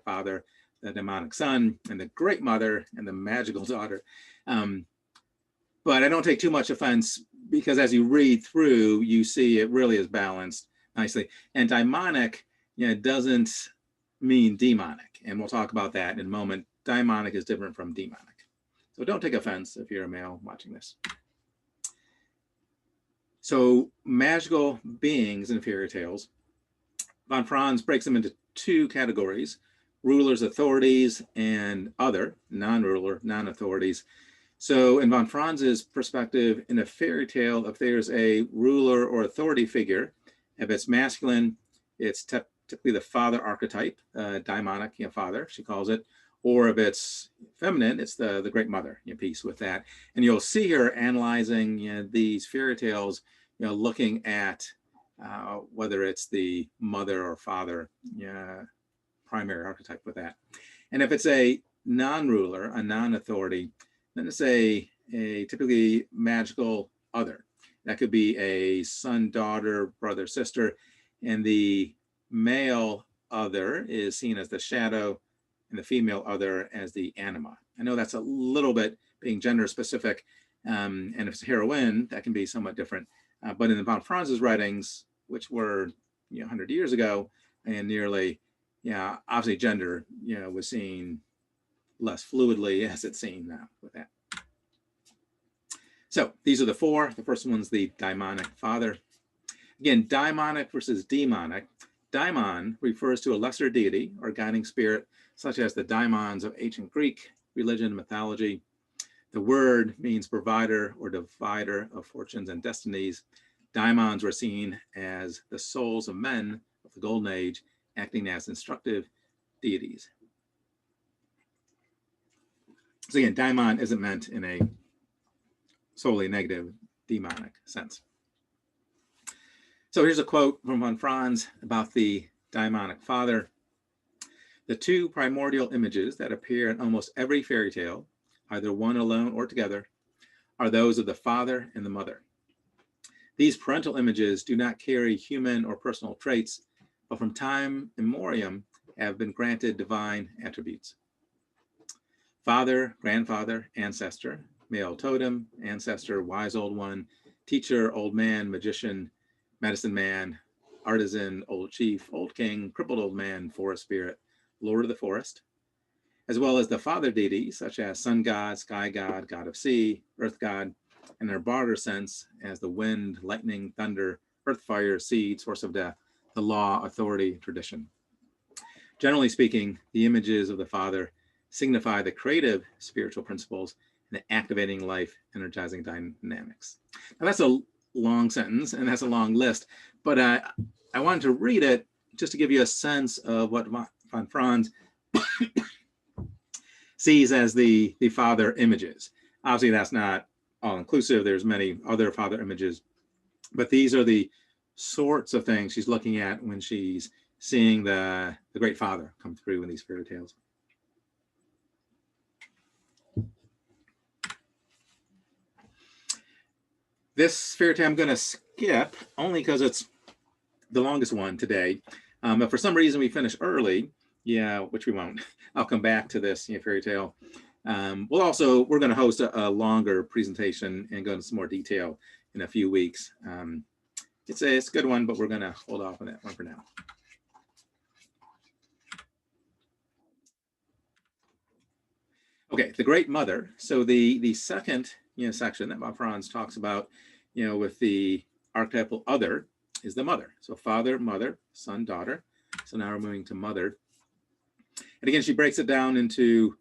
father, the demonic son, and the great mother, and the magical daughter. But I don't take too much offense, because as you read through, you see it really is balanced nicely. And daimonic doesn't mean demonic, and we'll talk about that in a moment. Daimonic is different from demonic. So don't take offense if you're a male watching this. So magical beings in fairy tales, von Franz breaks them into 2 categories: rulers, authorities, and other, non-ruler, non-authorities. So in von Franz's perspective, in a fairy tale, if there's a ruler or authority figure, if it's masculine, it's typically the father archetype, daimonic father, she calls it. Or if it's feminine, it's the great mother piece with that. And you'll see her analyzing these fairy tales, looking at whether it's the mother or father primary archetype with that. And if it's a non-ruler, a non-authority, then it's a typically magical other. That could be a son, daughter, brother, sister, and the male other is seen as the shadow, and the female other as the anima. I know that's a little bit being gender specific, and if it's a heroine, that can be somewhat different. But in von Franz's writings, which were 100 years ago, and nearly, obviously gender, was seen less fluidly as it's seen now with that. So these are the 4. The first one's the daimonic father. Again, daimonic versus demonic. Daimon refers to a lesser deity or guiding spirit, such as the daimons of ancient Greek religion and mythology. The word means provider or divider of fortunes and destinies. Daimons were seen as the souls of men of the Golden Age, acting as instructive deities. So again, daimon isn't meant in a solely negative demonic sense. So here's a quote from von Franz about the daimonic father. The 2 primordial images that appear in almost every fairy tale, either one alone or together, are those of the father and the mother. These parental images do not carry human or personal traits, but from time immemorial have been granted divine attributes. Father, grandfather, ancestor, male totem, ancestor, wise old one, teacher, old man, magician, medicine man, artisan, old chief, old king, crippled old man, forest spirit, lord of the forest, as well as the father deities such as sun god, sky god, god of sea, earth god, and their broader sense as the wind, lightning, thunder, earth, fire, seed, source of death, the law, authority, tradition. Generally speaking, the images of the Father signify the creative spiritual principles and the activating life, energizing dynamics. Now that's a long sentence and that's a long list, but I wanted to read it just to give you a sense of what von Franz sees as the Father images. Obviously, that's not all-inclusive. There's many other Father images, but these are the sorts of things she's looking at when she's seeing the Great Father come through in these fairy tales. This fairy tale I'm going to skip only because it's the longest one today. But for some reason we finished early, which we won't. I'll come back to this fairy tale. We're going to host a longer presentation and go into some more detail in a few weeks. It's a good one, but we're going to hold off on that one for now. Okay, the Great Mother. So the second section that von Franz talks about, with the archetypal other is the mother. So father, mother, son, daughter. So now we're moving to mother. And again, she breaks it down into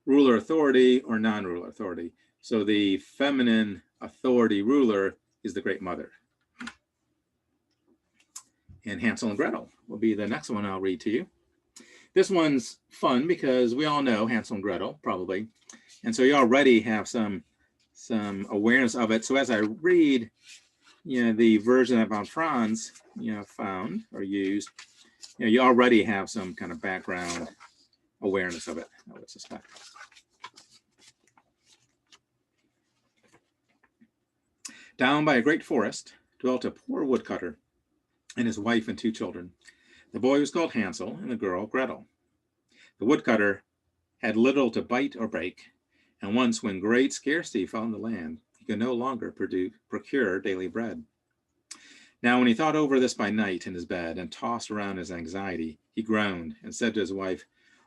ruler authority or non-ruler authority. So the feminine authority ruler is the Great Mother. And Hansel and Gretel will be the next one I'll read to you. This one's fun because we all know Hansel and Gretel, probably. And so you already have some awareness of it. So as I read, the version that von Franz, found or used, you already have some kind of background awareness of it, I would suspect. Down by a great forest dwelt a poor woodcutter and his wife and 2 children. The boy was called Hansel and the girl Gretel. The woodcutter had little to bite or break, and once when great scarcity fell on the land, he could no longer procure daily bread. Now when he thought over this by night in his bed and tossed around his anxiety, he groaned and said to his wife,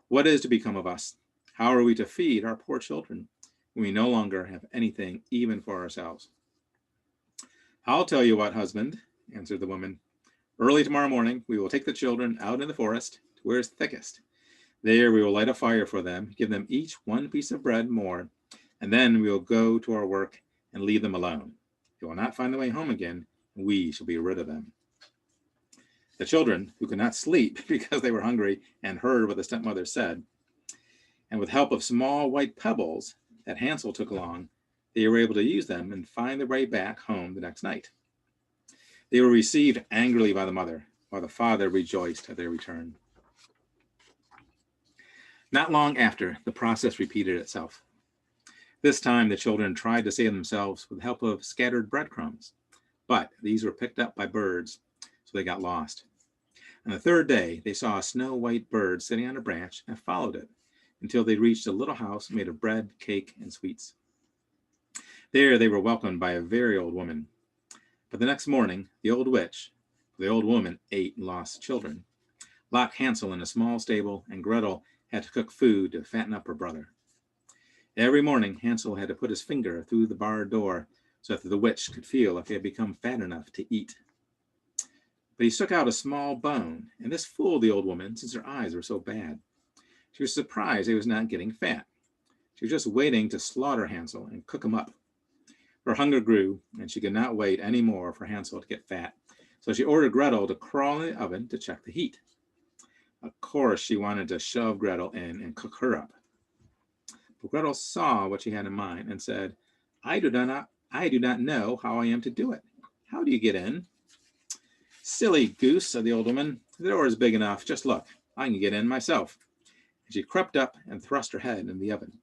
"What is to become of us? How are we to feed our poor children when we no longer have anything even for ourselves?" "I'll tell you what, husband," answered the woman. "Early tomorrow morning, we will take the children out in the forest to where it's thickest. There we will light a fire for them, give them each 1 piece of bread more, and then we will go to our work and leave them alone. They will not find their way home again, and we shall be rid of them." The children, who could not sleep because they were hungry and heard what the stepmother said, and with help of small white pebbles that Hansel took along, they were able to use them and find their way back home the next night. They were received angrily by the mother, while the father rejoiced at their return. Not long after, the process repeated itself. This time, the children tried to save themselves with the help of scattered breadcrumbs, but these were picked up by birds, so they got lost. On the 3rd day, they saw a snow-white bird sitting on a branch and followed it until they reached a little house made of bread, cake, and sweets. There they were welcomed by a very old woman. But the next morning, the old witch, the old woman, ate and lost children, locked Hansel in a small stable, and Gretel had to cook food to fatten up her brother. Every morning, Hansel had to put his finger through the barred door so that the witch could feel if he had become fat enough to eat. But he stuck out a small bone, and this fooled the old woman since her eyes were so bad. She was surprised he was not getting fat. She was just waiting to slaughter Hansel and cook him up. Her hunger grew, and she could not wait any more for Hansel to get fat, so she ordered Gretel to crawl in the oven to check the heat. Of course, she wanted to shove Gretel in and cook her up. But Gretel saw what she had in mind and said, I do not know how I am to do it. How do you get in?" "Silly goose," said the old woman. "The door is big enough. Just look. I can get in myself." And she crept up and thrust her head in the oven.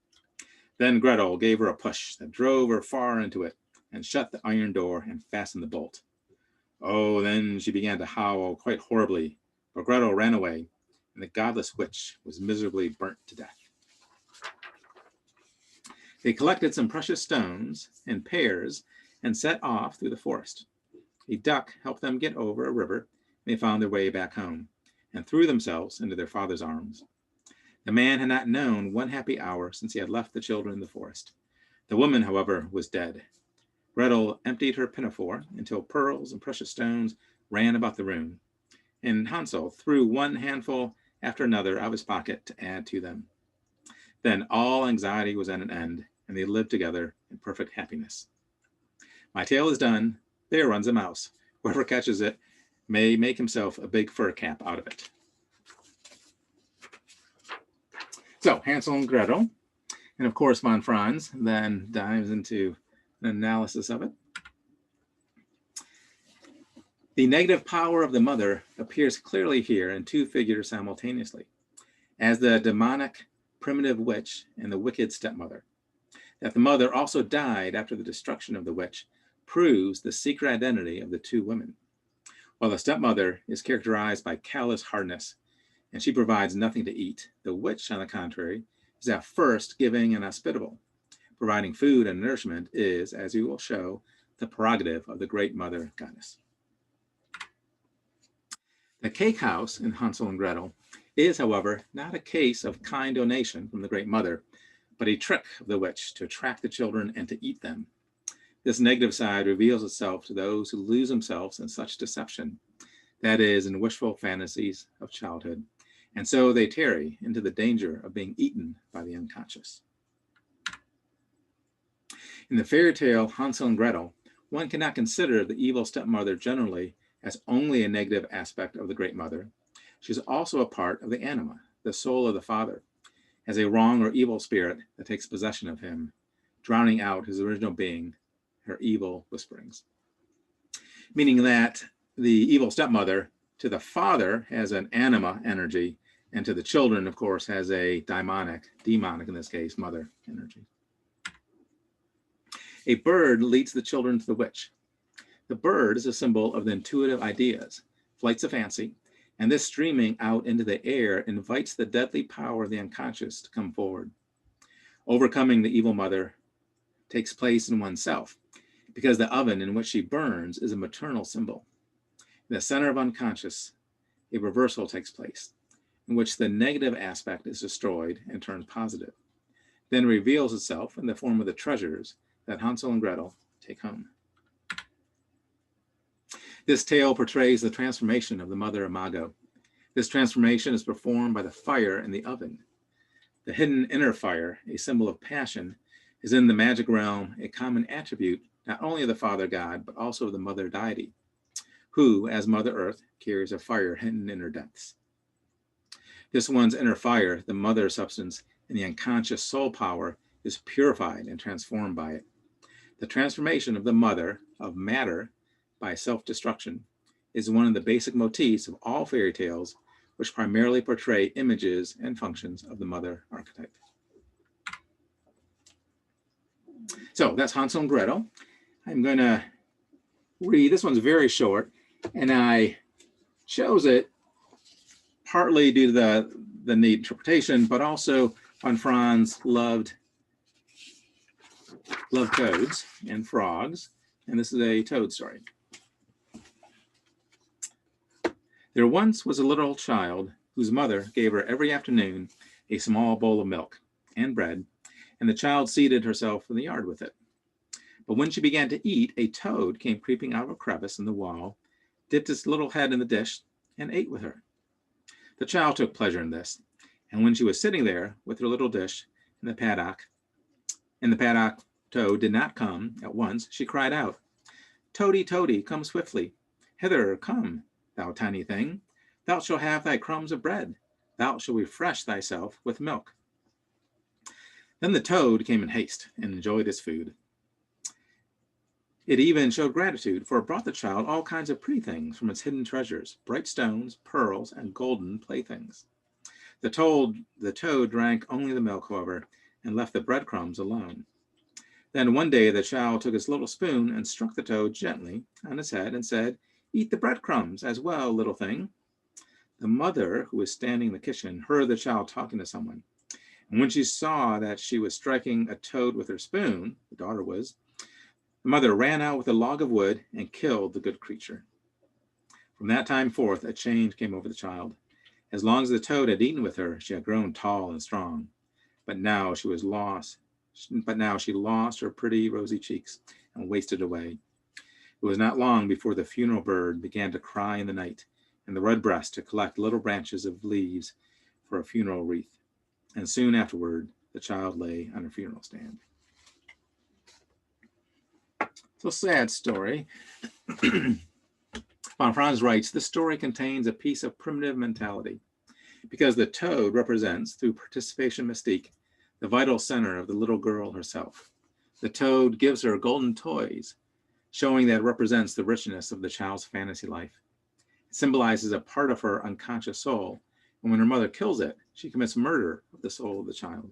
Then Gretel gave her a push that drove her far into it and shut the iron door and fastened the bolt. Oh, then she began to howl quite horribly, but Gretel ran away, and the godless witch was miserably burnt to death. They collected some precious stones and pears and set off through the forest. A duck helped them get over a river, and they found their way back home and threw themselves into their father's arms. The man had not known one happy hour since he had left the children in the forest. The woman, however, was dead. Gretel emptied her pinafore until pearls and precious stones ran about the room, and Hansel threw one handful after another out of his pocket to add to them. Then all anxiety was at an end, and they lived together in perfect happiness. My tale is done. There runs a mouse. Whoever catches it may make himself a big fur cap out of it. So Hansel and Gretel, and of course von Franz then dives into an analysis of it. The negative power of the mother appears clearly here in two figures simultaneously, as the demonic primitive witch and the wicked stepmother. That the mother also died after the destruction of the witch proves the secret identity of the two women. While the stepmother is characterized by callous hardness, and she provides nothing to eat, the witch, on the contrary, is at first giving and hospitable. Providing food and nourishment is, as we will show, the prerogative of the great mother goddess. The cake house in Hansel and Gretel is, however, not a case of kind donation from the great mother, but a trick of the witch to attract the children and to eat them. This negative side reveals itself to those who lose themselves in such deception, that is, in wishful fantasies of childhood, and so they tarry into the danger of being eaten by the unconscious. In the fairy tale Hansel and Gretel, one cannot consider the evil stepmother generally as only a negative aspect of the great mother. She is also a part of the Anima, the soul of the father, as a wrong or evil spirit that takes possession of him, drowning out his original being, her evil whisperings. Meaning that the evil stepmother to the father has an Anima energy, and to the children, of course, has a demonic in this case, mother energy. A bird leads the children to the witch. The bird is a symbol of the intuitive ideas, flights of fancy, and this streaming out into the air invites the deadly power of the unconscious to come forward. Overcoming the evil mother takes place in oneself, because the oven in which she burns is a maternal symbol. In the center of unconscious, a reversal takes place, in which the negative aspect is destroyed and turns positive, then reveals itself in the form of the treasures that Hansel and Gretel take home. This tale portrays the transformation of the mother imago. This transformation is performed by the fire in the oven. The hidden inner fire, a symbol of passion, is in the magic realm a common attribute not only of the Father God, but also of the Mother Deity, who, as Mother Earth, carries a fire hidden in her depths. This one's inner fire, the mother substance, and the unconscious soul power is purified and transformed by it. The transformation of the mother, of matter, by self-destruction, is one of the basic motifs of all fairy tales, which primarily portray images and functions of the mother archetype. So that's Hansel and Gretel. I'm going to read, this one's very short, and I chose it partly due to the neat interpretation, but also von Franz loved toads and frogs, and this is a toad story. There once was a little child whose mother gave her every afternoon a small bowl of milk and bread, and the child seated herself in the yard with it. But when she began to eat, a toad came creeping out of a crevice in the wall, dipped its little head in the dish, and ate with her. The child took pleasure in this, and when she was sitting there with her little dish in the paddock, Toad did not come at once, she cried out, "Toady, Toady, come swiftly. Hither, come, thou tiny thing. Thou shalt have thy crumbs of bread. Thou shalt refresh thyself with milk." Then the toad came in haste and enjoyed his food. It even showed gratitude, for it brought the child all kinds of pretty things from its hidden treasures, bright stones, pearls, and golden playthings. The toad drank only the milk, however, and left the breadcrumbs alone. Then one day the child took his little spoon and struck the toad gently on his head and said, "Eat the breadcrumbs as well, little thing." The mother, who was standing in the kitchen, heard the child talking to someone. And when she saw that she was striking a toad with her spoon, the daughter was, the mother ran out with a log of wood and killed the good creature. From that time forth, a change came over the child. As long as the toad had eaten with her, she had grown tall and strong. But now she lost her pretty rosy cheeks and wasted away. It was not long before the funeral bird began to cry in the night, and the redbreast to collect little branches of leaves for a funeral wreath, and soon afterward, the child lay on a funeral stand. So, sad story. Von Franz writes, this story contains a piece of primitive mentality because the toad represents, through participation mystique, the vital center of the little girl herself. The toad gives her golden toys, showing that it represents the richness of the child's fantasy life. It symbolizes a part of her unconscious soul, and when her mother kills it, she commits murder of the soul of the child.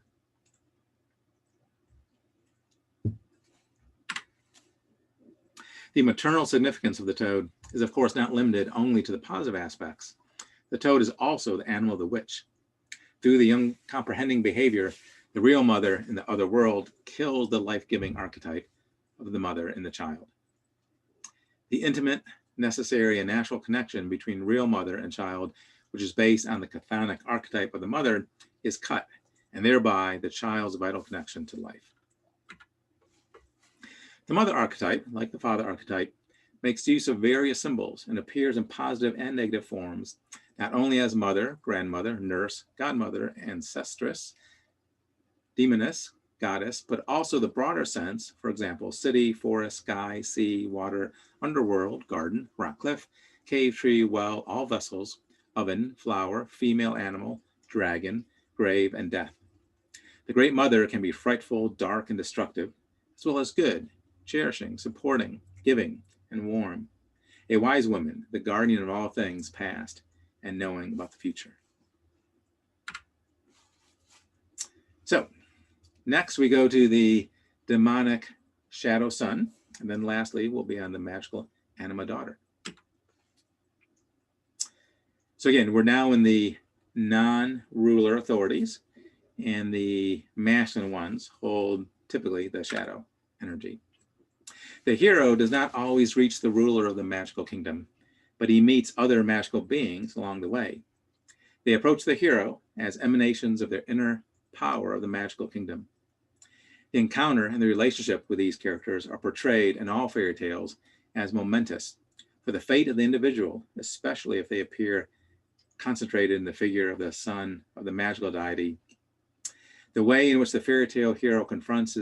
The maternal significance of the toad is, of course, not limited only to the positive aspects. The toad is also the animal of the witch. Through the uncomprehending behavior, the real mother in the other world kills the life-giving archetype of the mother in the child. The intimate, necessary, and natural connection between real mother and child, which is based on the chthonic archetype of the mother, is cut, and thereby the child's vital connection to life. The mother archetype, like the father archetype, makes use of various symbols and appears in positive and negative forms, not only as mother, grandmother, nurse, godmother, ancestress, demoness, goddess, but also the broader sense, for example, city, forest, sky, sea, water, underworld, garden, rock cliff, cave, tree, well, all vessels, oven, flower, female animal, dragon, grave, and death. The great mother can be frightful, dark, and destructive, as well as good, cherishing, supporting, giving, and warm. A wise woman, the guardian of all things past, and knowing about the future. So, next we go to the demonic shadow son, and then lastly we'll be on the magical Anima daughter. So again, we're now in the non-ruler authorities, and the masculine ones hold typically the shadow energy. The hero does not always reach the ruler of the magical kingdom, but he meets other magical beings along the way. They approach the hero as emanations of their inner power of the magical kingdom. The encounter and the relationship with these characters are portrayed in all fairy tales as momentous for the fate of the individual, especially if they appear concentrated in the figure of the son of the magical deity. The way in which the fairy tale hero confronts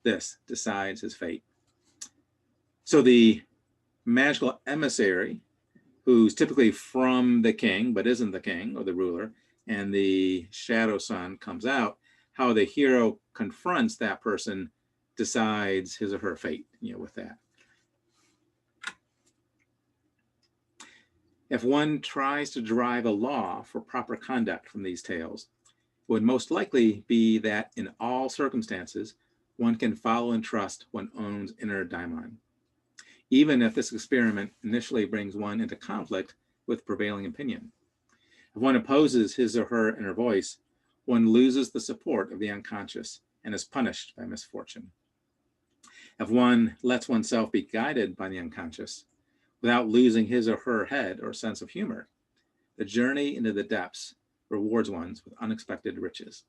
this decides his fate. So the magical emissary, who's typically from the king, but isn't the king or the ruler, and the shadow son comes out, how the hero confronts that person decides his or her fate, with that. If one tries to derive a law for proper conduct from these tales, it would most likely be that in all circumstances, one can follow and trust one's own inner daimon, even if this experiment initially brings one into conflict with prevailing opinion. If one opposes his or her inner voice, one loses the support of the unconscious and is punished by misfortune. If one lets oneself be guided by the unconscious without losing his or her head or sense of humor, the journey into the depths rewards one with unexpected riches.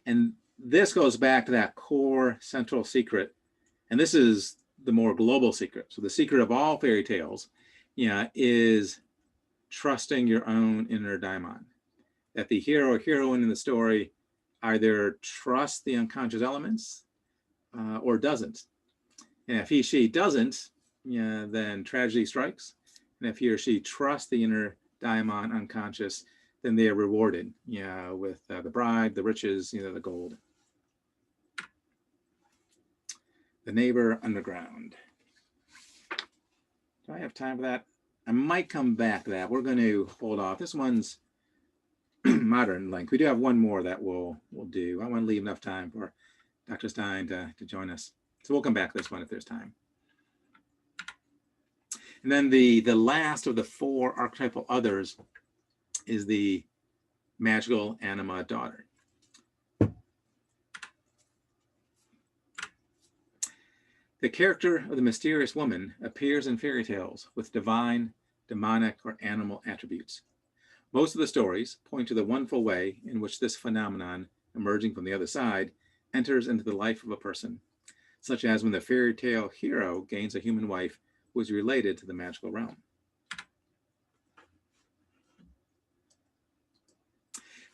And this goes back to that core central secret, and this is the more global secret. So the secret of all fairy tales, is trusting your own inner daimon. That the hero or heroine in the story either trusts the unconscious elements or doesn't. And if he, she doesn't, then tragedy strikes. And if he or she trusts the inner daimon unconscious, then they are rewarded, with the bribe, the riches, the gold. The Neighbor Underground. Do I have time for that? I might come back to that. We're going to hold off. This one's modern length. We do have one more that we'll do. I want to leave enough time for Dr. Stein to join us. So we'll come back to this one if there's time. And then the last of the four archetypal others is the magical Anima daughter. The character of the mysterious woman appears in fairy tales with divine, demonic, or animal attributes. Most of the stories point to the wonderful way in which this phenomenon, emerging from the other side, enters into the life of a person, such as when the fairy tale hero gains a human wife who is related to the magical realm.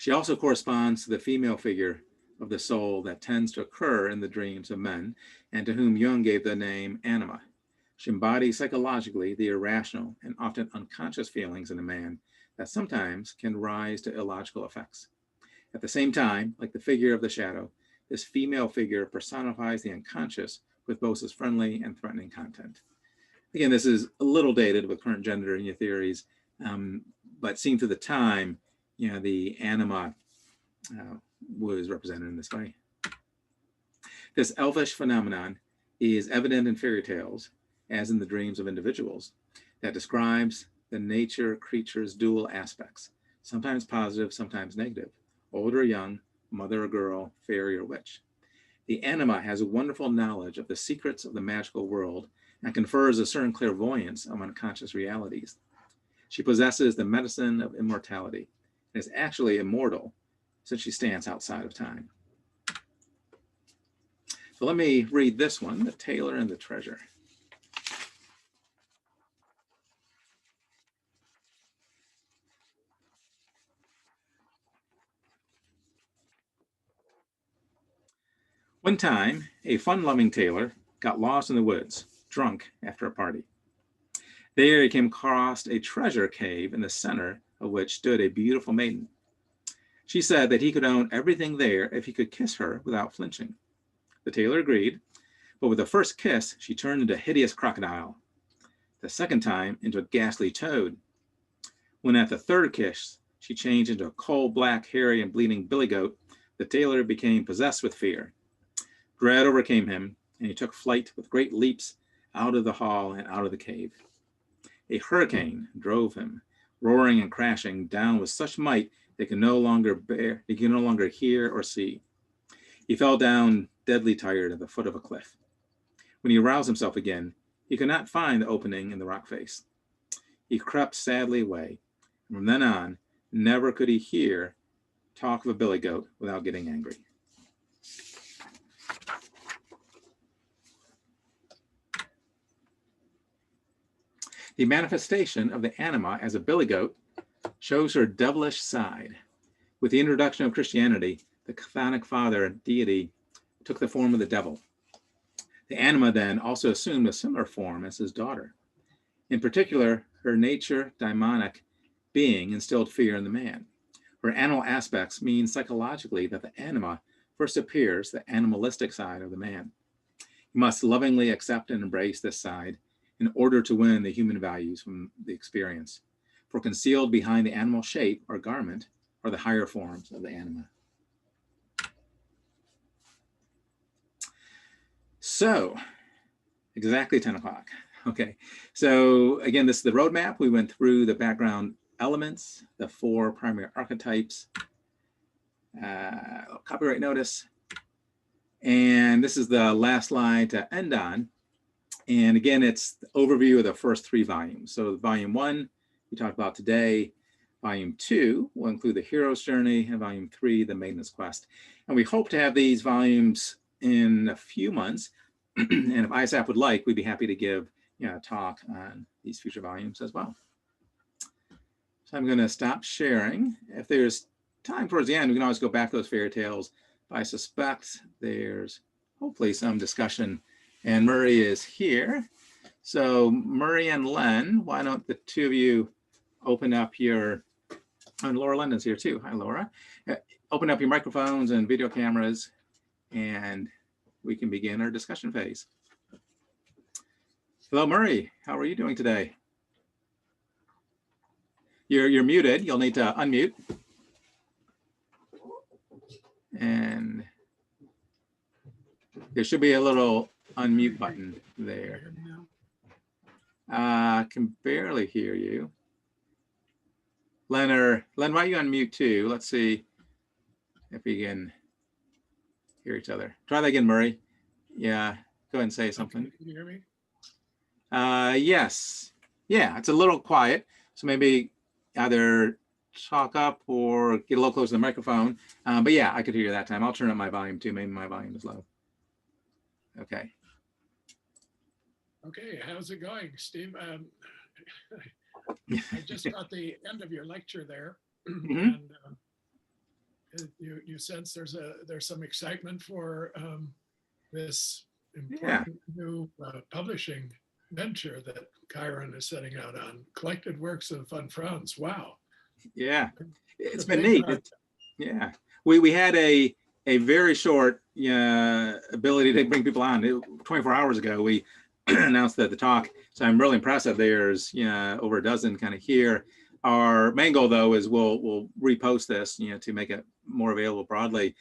She also corresponds to the female figure of the soul that tends to occur in the dreams of men, and to whom Jung gave the name Anima. She embodies psychologically the irrational and often unconscious feelings in a man that sometimes can rise to illogical effects. At the same time, like the figure of the shadow, this female figure personifies the unconscious with both its friendly and threatening content. Again, this is a little dated with current gender theories, but seen through the time, the anima was represented in this way. This elfish phenomenon is evident in fairy tales, as in the dreams of individuals, that describes the nature creature's dual aspects, sometimes positive, sometimes negative, old or young, mother or girl, fairy or witch. The anima has a wonderful knowledge of the secrets of the magical world and confers a certain clairvoyance of unconscious realities. She possesses the medicine of immortality and is actually immortal since she stands outside of time. So let me read this one, The Tailor and the Treasure. One time, a fun-loving tailor got lost in the woods, drunk after a party. There he came across a treasure cave in the center of which stood a beautiful maiden. She said that he could own everything there if he could kiss her without flinching. The tailor agreed, but with the first kiss, she turned into a hideous crocodile. The second time, into a ghastly toad. When at the third kiss, she changed into a coal-black, hairy, and bleeding billy goat, the tailor became possessed with fear. Dread overcame him, and he took flight with great leaps out of the hall and out of the cave. A hurricane drove him, roaring and crashing, down with such might they could no longer hear or see. He fell down deadly tired at the foot of a cliff. When he aroused himself again, he could not find the opening in the rock face. He crept sadly away, and from then on, never could he hear talk of a billy goat without getting angry. The manifestation of the anima as a billy goat shows her devilish side. With the introduction of Christianity, the chthonic father deity took the form of the devil. The anima then also assumed a similar form as his daughter. In particular, her nature daimonic being instilled fear in the man. Her animal aspects mean psychologically that the anima first appears the animalistic side of the man. He must lovingly accept and embrace this side in order to win the human values from the experience. For concealed behind the animal shape or garment are the higher forms of the anima. So, exactly 10 o'clock. Okay, so again, this is the roadmap. We went through the background elements, the 4 primary archetypes, copyright notice, and this is the last slide to end on. And again, it's the overview of the first 3 volumes. So volume 1, we talked about today. Volume 2 will include the hero's journey, and volume 3, the maiden's quest. And we hope to have these volumes in a few months. And if ISAP would like, we'd be happy to give a talk on these future volumes as well. So I'm going to stop sharing. If there's time towards the end, we can always go back to those fairy tales. But I suspect there's hopefully some discussion. And Murray is here. So Murray and Len, why don't the 2 of you open up your, and Laura London's here too. Hi, Laura. Open up your microphones and video cameras, and we can begin our discussion phase. Hello, Murray. How are you doing today? You're muted. You'll need to unmute. And there should be a little unmute button there. Can barely hear you. Len, why don't you unmute too? Let's see if we can hear each other. Try that again, Murray. Yeah, go ahead and say something. Can you hear me? Yes. Yeah, it's a little quiet. So maybe either talk up or get a little closer to the microphone. But yeah, I could hear you that time. I'll turn up my volume too. Maybe my volume is low. Okay. Okay, how's it going, Steve? I just got the end of your lecture there. Mm-hmm. And you sense there's some excitement for this important new publishing venture that Chiron is setting out on, collected works of von Franz. Wow. Yeah, it's been neat. Yeah, we had a very short ability to bring people on. 24 hours ago, we announced the talk. So I'm really impressed that there's over a dozen kind of here. Our main goal, though, is we'll repost this, to make it more available broadly.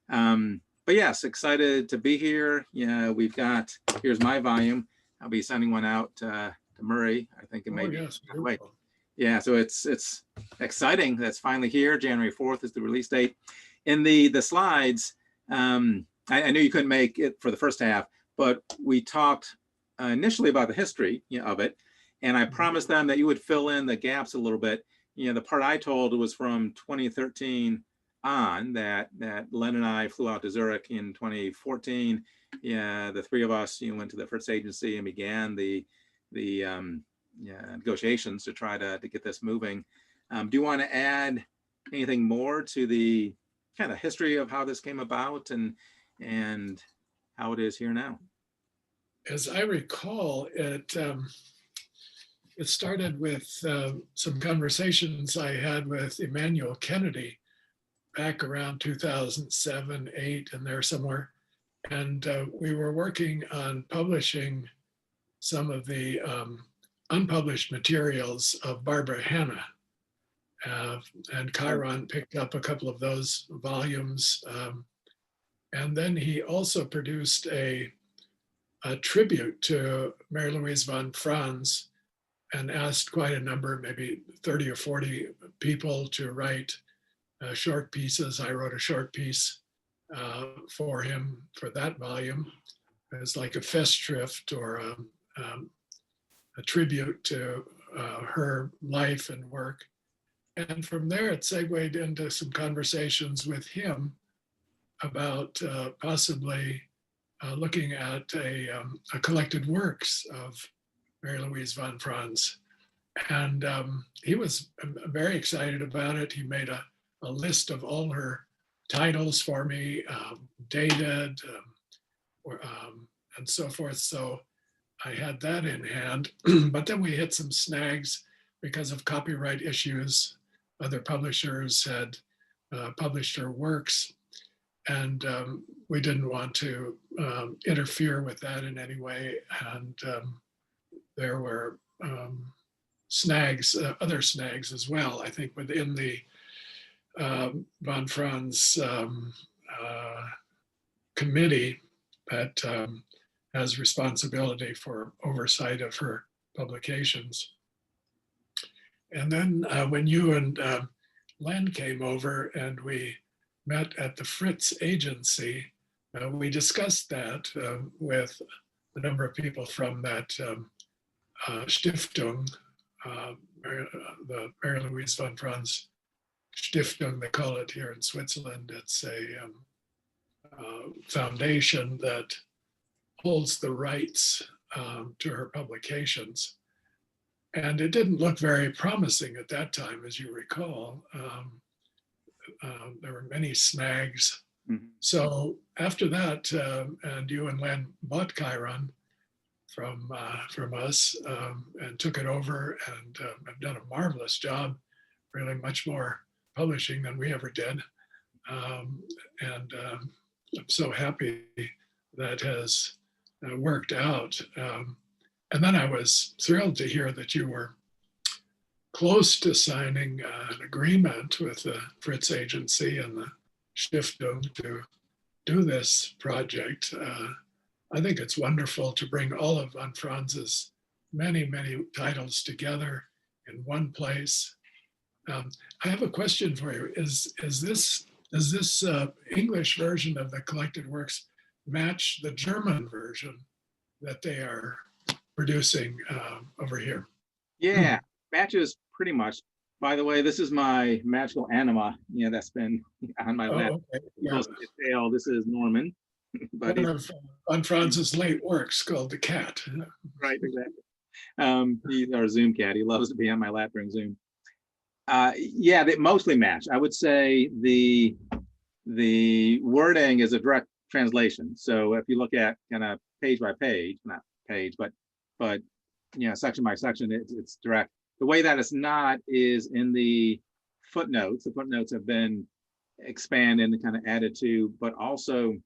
But yes, excited to be here. We've got, here's my volume. I'll be sending one out to Murray. I think it may be. Yes, yeah, so it's exciting. That's finally here. January 4th is the release date. In the slides, I knew you couldn't make it for the first half, but we talked initially about the history of it. And I promised them that you would fill in the gaps a little bit. The part I told was from 2013 on, that Len and I flew out to Zurich in 2014. The three of us went to the Fritz agency and began the negotiations to try to get this moving. Do you want to add anything more to the kind of history of how this came about and how it is here now? As I recall, it started with some conversations I had with Emmanuel Kennedy back around 2007, 8, and there somewhere. And we were working on publishing some of the unpublished materials of Barbara Hanna. And Chiron picked up a couple of those volumes. And then he also produced a tribute to Marie-Louise von Franz and asked quite a number, maybe 30 or 40 people to write short pieces. I wrote a short piece for him for that volume. It was like a festschrift or a tribute to her life and work. And from there, it segued into some conversations with him about possibly looking at a collected works of Marie-Louise von Franz. And he was very excited about it. He made a list of all her titles for me, dated, and so forth. So I had that in hand, but then we hit some snags because of copyright issues. Other publishers had published her works, and we didn't want to interfere with that in any way. And there were snags, other snags as well, I think, within the von Franz committee that has responsibility for oversight of her publications. And then when you and Len came over and we met at the Fritz agency, we discussed that with a number of people from that Stiftung, the Marie-Louise von Franz Stiftung, they call it here in Switzerland. It's a foundation that holds the rights to her publications. And it didn't look very promising at that time, as you recall. There were many snags. Mm-hmm. So after that, and you and Len bought Chiron from us and took it over, and have done a marvelous job, really much more publishing than we ever did. And I'm so happy that has worked out. And then I was thrilled to hear that you were close to signing an agreement with the Fritz agency and the Stiftung to do this project. I think it's wonderful to bring all of von Franz's many, many titles together in one place. I have a question for you. Does this English version of the collected works match the German version that they are producing over here? Yeah, matches pretty much. By the way, this is my magical Anima. That's been on my lap. Okay. Yeah. This is Norman. But one of von Franz's late works called The Cat. Right, exactly. He's our Zoom cat. He loves to be on my lap during Zoom. Yeah, they mostly match. I would say the the wording is a direct translation. So if you look at kind of page by page, not page, but section by section, it's direct. The way that it's not is in the footnotes. The footnotes have been expanded and kind of added to, but also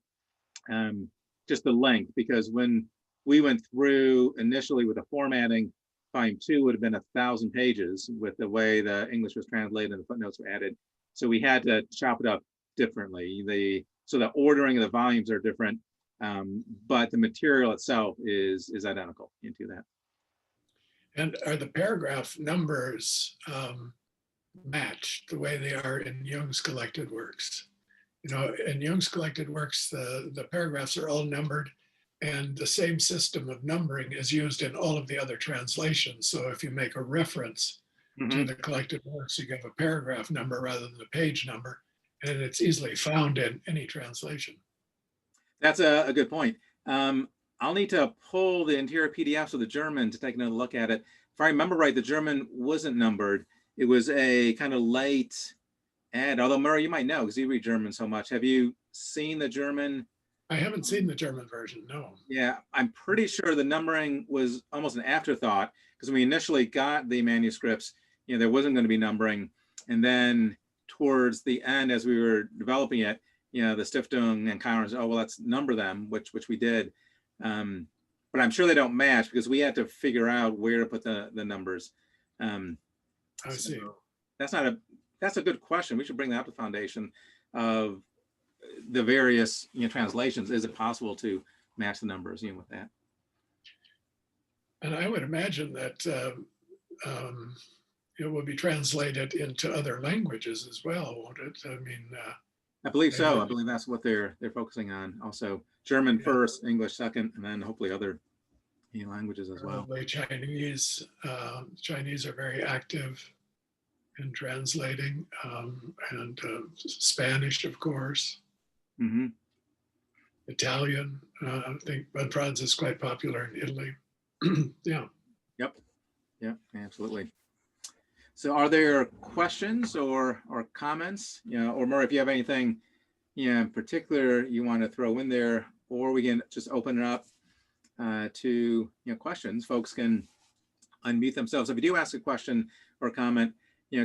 just the length, because when we went through initially with the formatting, volume 2 would have been 1,000 pages with the way the English was translated and the footnotes were added. So we had to chop it up differently. So the ordering of the volumes are different, but the material itself is identical into that. And are the paragraph numbers matched the way they are in Jung's collected works? You know, in Jung's collected works, the paragraphs are all numbered, and the same system of numbering is used in all of the other translations. So if you make a reference to the collected works, you give a paragraph number rather than a page number, and it's easily found in any translation. That's a good point. I'll need to pull the interior PDFs of the German to take another look at it. If I remember right, the German wasn't numbered. It was a kind of late add, although Murray, you might know because you read German so much. Have you seen the German? I haven't seen the German version, no. Yeah, I'm pretty sure the numbering was almost an afterthought, because when we initially got the manuscripts, there wasn't going to be numbering. And then towards the end, as we were developing it, the Stiftung and Chiron, oh, well, let's number them, which we did. But I'm sure they don't match because we had to figure out where to put the numbers. I see. That's a good question. We should bring that up to the foundation of the various translations. Is it possible to match the numbers with that? And I would imagine that it will be translated into other languages as well, won't it? I mean, I believe so. I believe that's what they're focusing on. Also, German first, English second, and then hopefully other languages as well. Probably Chinese. Chinese are very active in translating, and Spanish, of course. Mm-hmm. Italian. I think von Franz is quite popular in Italy. Yeah. Yep. Yeah, absolutely. So are there questions or comments? Or Murray, if you have anything in particular you want to throw in there, or we can just open it up to questions. Folks can unmute themselves. If you do ask a question or comment,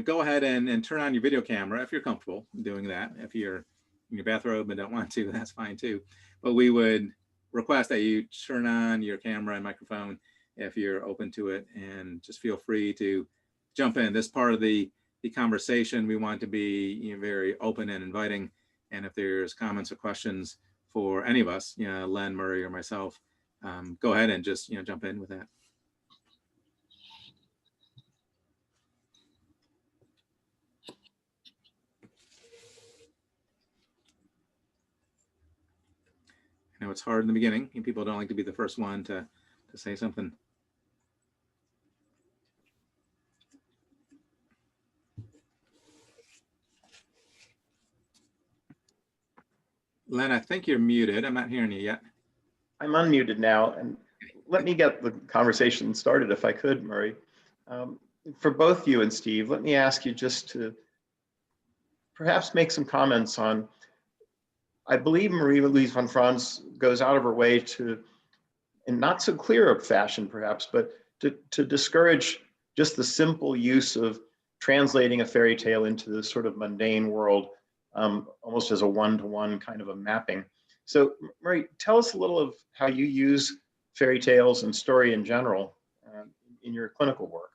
go ahead and turn on your video camera if you're comfortable doing that. If you're in your bathrobe and don't want to, that's fine too. But we would request that you turn on your camera and microphone if you're open to it, and just feel free to jump in. This part of the conversation, we want to be very open and inviting. And if there's comments or questions for any of us, Len, Murray, or myself, go ahead and just jump in with that. I know it's hard in the beginning, and people don't like to be the first one to say something. Len, I think you're muted. I'm not hearing you yet. I'm unmuted now, and let me get the conversation started if I could, Murray. For both you and Steve, let me ask you just to perhaps make some comments on, I believe Marie-Louise von Franz goes out of her way to, in not so clear a fashion perhaps, but to discourage just the simple use of translating a fairy tale into this sort of mundane world, almost as a one-to-one kind of a mapping. So Murray, tell us a little of how you use fairy tales and story in general in your clinical work.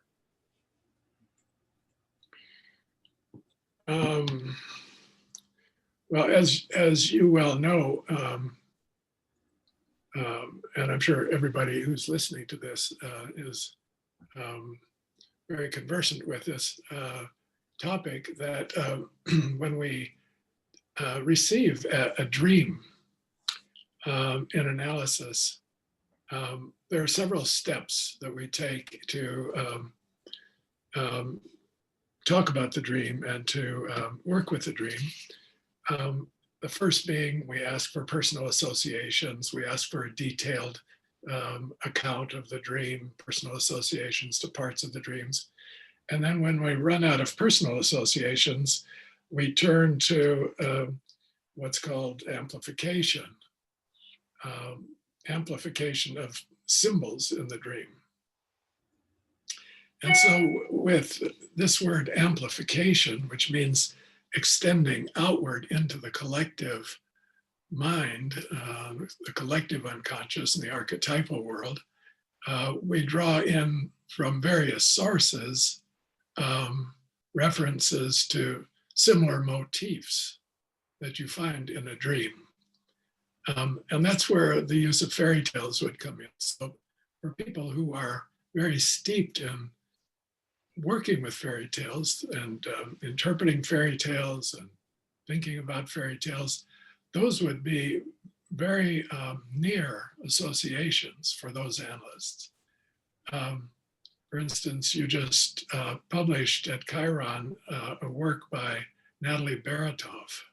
Well, as you well know, and I'm sure everybody who's listening to this is very conversant with this topic, that when we receive a dream in analysis, there are several steps that we take to talk about the dream and to work with the dream. The first being, we ask for personal associations. We ask for a detailed account of the dream, personal associations to parts of the dreams. And then when we run out of personal associations, we turn to what's called amplification, amplification of symbols in the dream. And so with this word amplification, which means extending outward into the collective mind, the collective unconscious in the archetypal world, we draw in from various sources references to similar motifs that you find in a dream. And that's where the use of fairy tales would come in. So for people who are very steeped in working with fairy tales and interpreting fairy tales and thinking about fairy tales, those would be very near associations for those analysts. For instance, you just published at Chiron a work by Natalie Baratov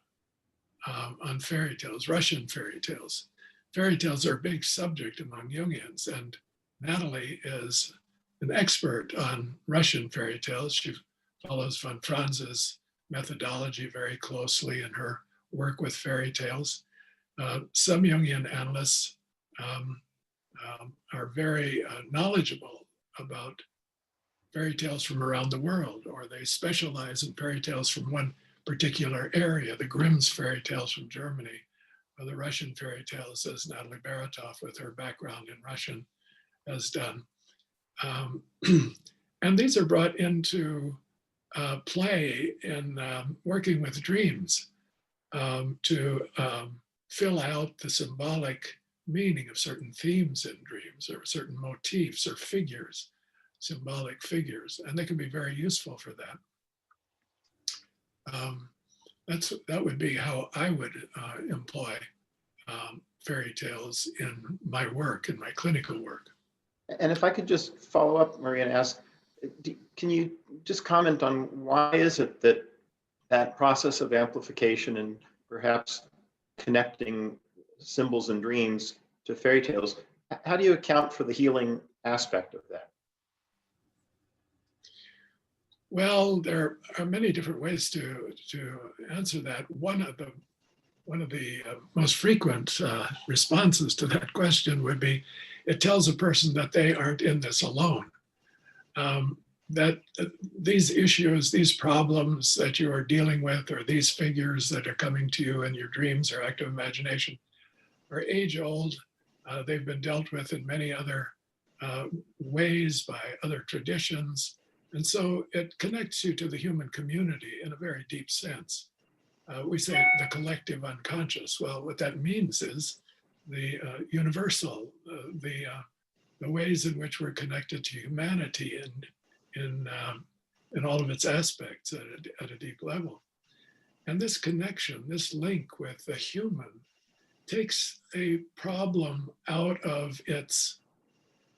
on fairy tales, Russian fairy tales. Fairy tales are a big subject among Jungians, and Natalie is an expert on Russian fairy tales. She follows von Franz's methodology very closely in her work with fairy tales. Some Jungian analysts are very knowledgeable about fairy tales from around the world, or they specialize in fairy tales from one particular area, the Grimm's fairy tales from Germany, or the Russian fairy tales, as Natalie Baratov, with her background in Russian, has done. And these are brought into play in working with dreams to fill out the symbolic meaning of certain themes in dreams, or certain motifs or figures, symbolic figures, and they can be very useful for that. That would be how I would employ fairy tales in my work, in my clinical work. And if I could just follow up, Marie, and ask, can you just comment on why is it that that process of amplification and perhaps connecting symbols and dreams to fairy tales, how do you account for the healing aspect of that? Well, there are many different ways to answer that. One of the most frequent responses to that question would be, it tells a person that they aren't in this alone. That these issues, these problems that you are dealing with, or these figures that are coming to you in your dreams or active imagination, are age-old. They've been dealt with in many other ways by other traditions. And so it connects you to the human community in a very deep sense. We say the collective unconscious. Well, what that means is the universal, the ways in which we're connected to humanity in all of its aspects at a deep level. And this connection, this link with the human, takes a problem out of its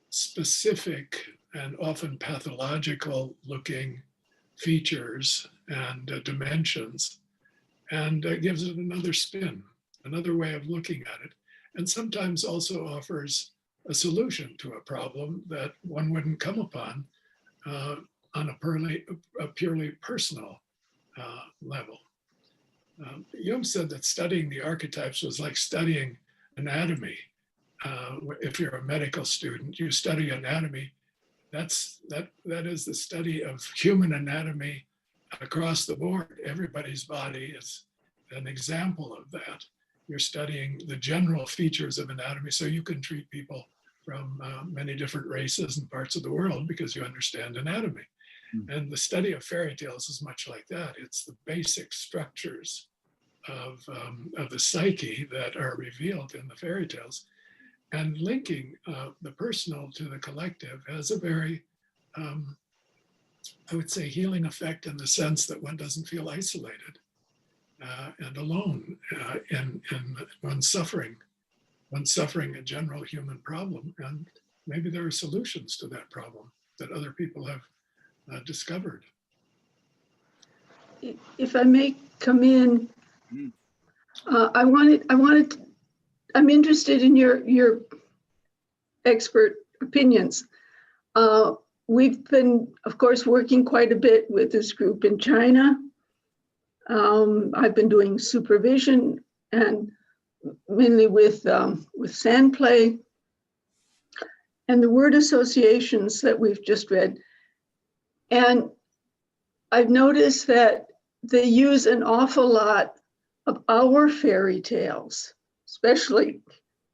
specific and often pathological looking features and dimensions, and gives it another spin, another way of looking at it, and sometimes also offers a solution to a problem that one wouldn't come upon on a purely personal level. Jung said that studying the archetypes was like studying anatomy. If you're a medical student, you study anatomy. That is the study of human anatomy across the board. Everybody's body is an example of that. You're studying the general features of anatomy, so you can treat people from many different races and parts of the world because you understand anatomy. And the study of fairy tales is much like that. It's the basic structures of the psyche that are revealed in the fairy tales. And linking the personal to the collective has a very, I would say, healing effect in the sense that one doesn't feel isolated and alone in one's suffering a general human problem. And maybe there are solutions to that problem that other people have discovered. If I may come in, I'm interested in your expert opinions. We've been, of course, working quite a bit with this group in China. I've been doing supervision and mainly with sand play and the word associations that we've just read. And I've noticed that they use an awful lot of our fairy tales, especially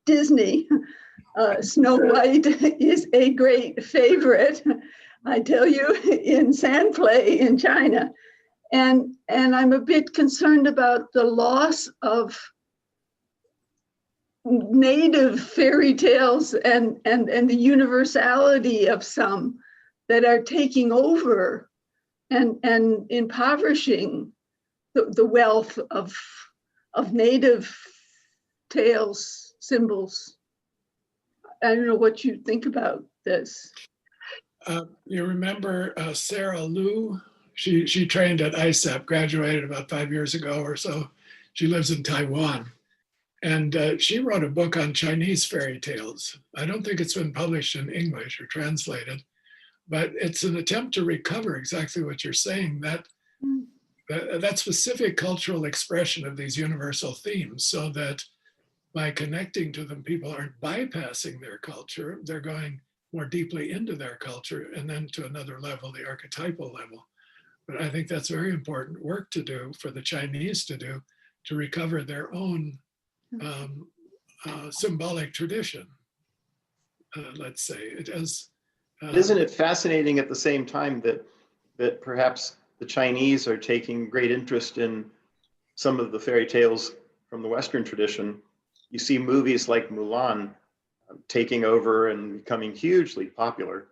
Disney. Snow White is a great favorite, I tell you, in sand play in China. And I'm a bit concerned about the loss of native fairy tales and the universality of some that are taking over and impoverishing the wealth of native tales, symbols. I don't know what you think about this. You remember Sarah Liu? She trained at ISAP, graduated about 5 years ago or so. She lives in Taiwan. And she wrote a book on Chinese fairy tales. I don't think it's been published in English or translated, but it's an attempt to recover exactly what you're saying, that specific cultural expression of these universal themes, so that by connecting to them, people aren't bypassing their culture, they're going more deeply into their culture and then to another level, the archetypal level. But I think that's very important work to do for the Chinese to do, to recover their own symbolic tradition, let's say. It is. Isn't it fascinating at the same time that perhaps the Chinese are taking great interest in some of the fairy tales from the Western tradition? You see movies like Mulan taking over and becoming hugely popular.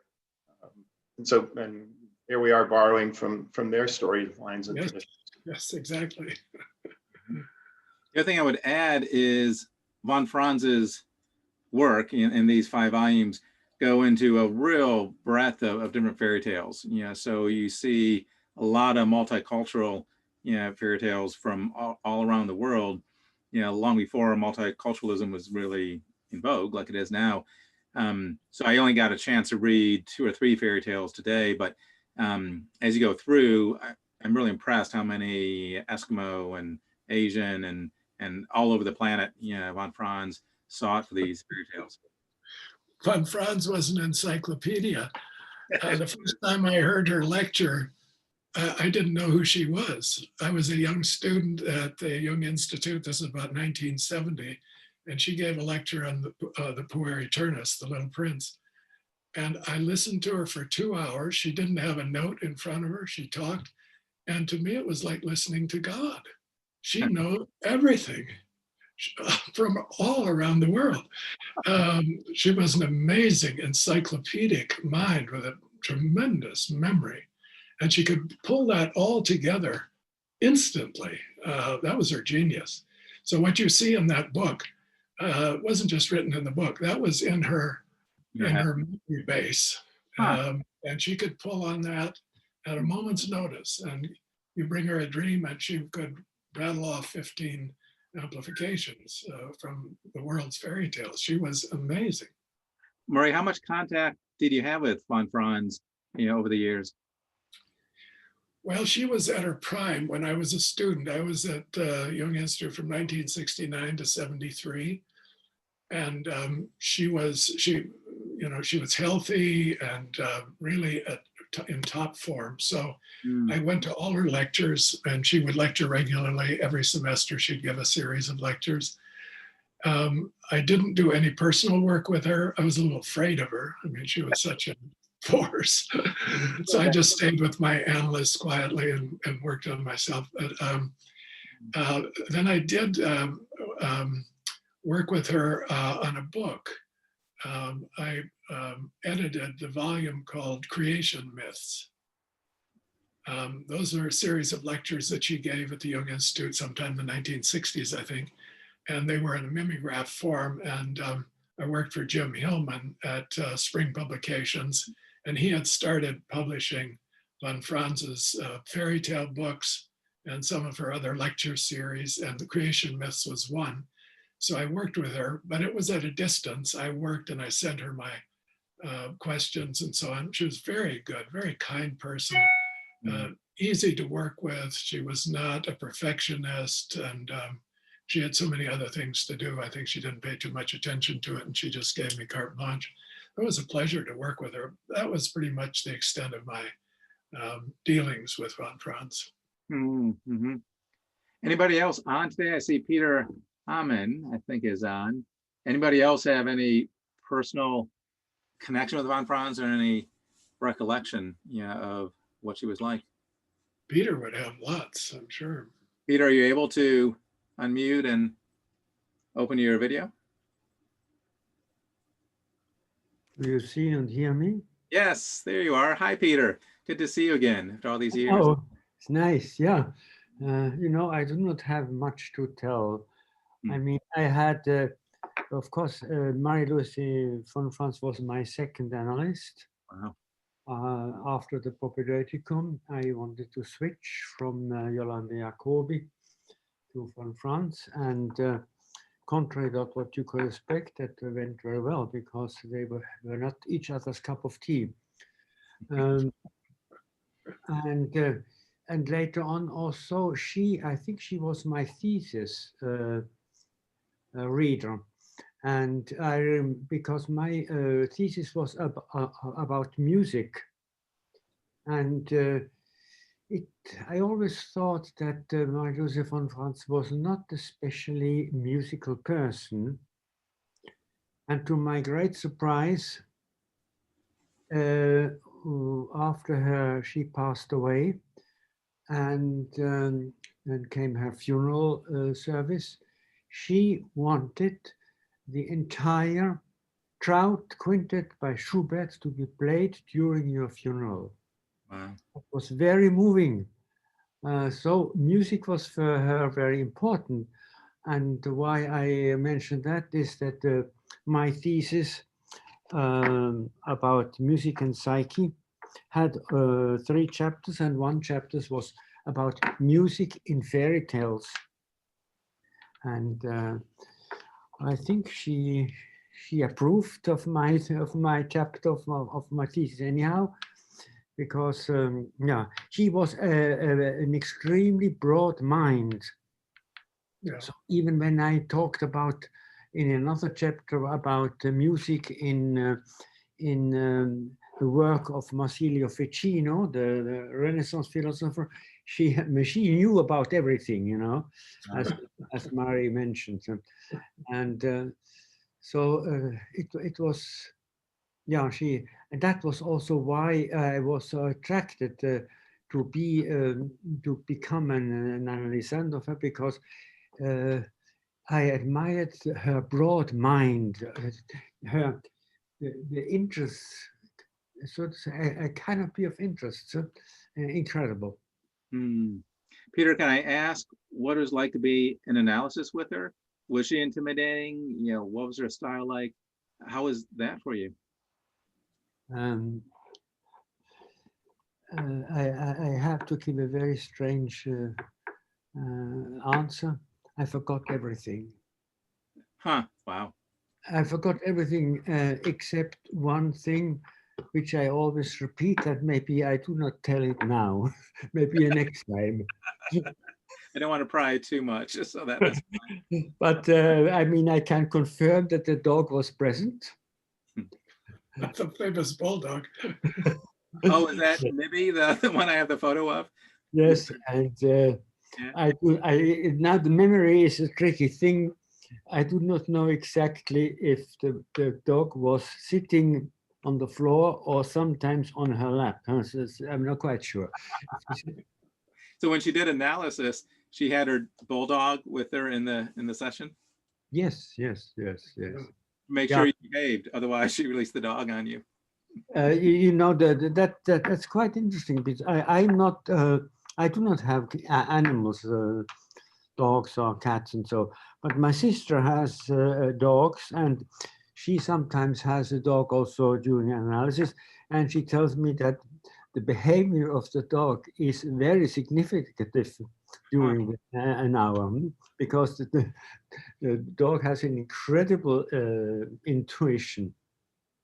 And here we are borrowing from their storylines and traditions. Yes, exactly. The other thing I would add is von Franz's work in these 5 volumes go into a real breadth of different fairy tales. So you see a lot of multicultural, fairy tales from all around the world. Long before multiculturalism was really in vogue, like it is now. So I only got a chance to read 2 or 3 fairy tales today, but as you go through, I'm really impressed how many Eskimo and Asian and all over the planet, von Franz sought for these fairy tales. Von Franz was an encyclopedia. The first time I heard her lecture, I didn't know who she was. I was a young student at the Jung Institute. This is about 1970. And she gave a lecture on the Puer Aeternus, the Little Prince. And I listened to her for 2 hours. She didn't have a note in front of her. She talked. And to me, it was like listening to God. She knows everything from all around the world. She was an amazing encyclopedic mind with a tremendous memory. And she could pull that all together instantly. That was her genius. So what you see in that book wasn't just written in the book. That was in her memory base. And she could pull on that at a moment's notice. And you bring her a dream and she could rattle off 15 amplifications from the world's fairy tales. She was amazing. Marie, how much contact did you have with von Franz, over the years? Well, she was at her prime when I was a student. I was at Jung Institute from 1969 to 73. And she was healthy and really in top form. So I went to all her lectures, and she would lecture regularly. Every semester, she'd give a series of lectures. I didn't do any personal work with her. I was a little afraid of her. I mean, she was such a force. So I just stayed with my analysts quietly and worked on myself. But then I did work with her on a book. I edited the volume called Creation Myths. Those are a series of lectures that she gave at the Jung Institute sometime in the 1960s, I think. And they were in a mimeograph form. And I worked for Jim Hillman at Spring Publications. And he had started publishing von Franz's fairy tale books and some of her other lecture series. And the Creation Myths was one. So I worked with her, but it was at a distance. I worked and I sent her my questions and so on. She was very good, very kind person, easy to work with. She was not a perfectionist, and she had so many other things to do. I think she didn't pay too much attention to it, and she just gave me carte blanche. It was a pleasure to work with her. That was pretty much the extent of my dealings with von Franz. Mm-hmm. Anybody else on today? I see Peter Hamann, I think, is on. Anybody else have any personal connection with von Franz or any recollection, of what she was like? Peter would have lots, I'm sure. Peter, are you able to unmute and open your video? Do you see and hear me? Yes, there you are. Hi, Peter. Good to see you again after all these years. Oh, it's nice. Yeah. I do not have much to tell. I mean, I had, of course, Marie-Louise von Franz was my second analyst. Wow. After the Propedeuticum, I wanted to switch from Yolanda Jacobi to von Franz, and contrary to what you could expect, that went very well because they were not each other's cup of tea. And later on also, I think she was my thesis reader. And because my thesis was about music, and I always thought that Marie-Louise von Franz was not especially musical person. And to my great surprise, after she passed away, and then came her funeral service, she wanted the entire Trout Quintet by Schubert to be played during your funeral. Wow. It was very moving. So music was for her very important. And why I mentioned that is that my thesis about music and psyche had 3 chapters, and 1 chapter was about music in fairy tales. And I think she approved of my chapter of my thesis anyhow, because she was an extremely broad mind. Yeah. So even when I talked about in another chapter about music in the work of Marsilio Ficino, the Renaissance philosopher, she knew about everything, as Marie mentioned, and so it was, and that was also why I was so attracted to become an analyst of her, because I admired her broad mind, the interest, so to say, a canopy of interest, so incredible. Peter, can I ask what it was like to be in analysis with her? Was she intimidating? What was her style like? How was that for you? I have to give a very strange answer. I forgot everything. Huh, wow. I forgot everything except one thing, which I always repeat, that maybe I do not tell it now, maybe next time. I don't want to pry too much, so that's fine. But I mean, I can confirm that the dog was present. The famous bulldog. Oh, is that Libby, the one I have the photo of? Yes, and now the memory is a tricky thing. I do not know exactly if the dog was sitting on the floor or sometimes on her lap. I'm not quite sure. So when she did analysis, she had her bulldog with her in the session? Yes. Make sure you behaved, otherwise she released the dog on you. That's quite interesting, because I do not have animals, dogs or cats and so, but my sister has dogs, and she sometimes has a dog also during analysis, and she tells me that the behavior of the dog is very significant during an hour, because the dog has an incredible intuition.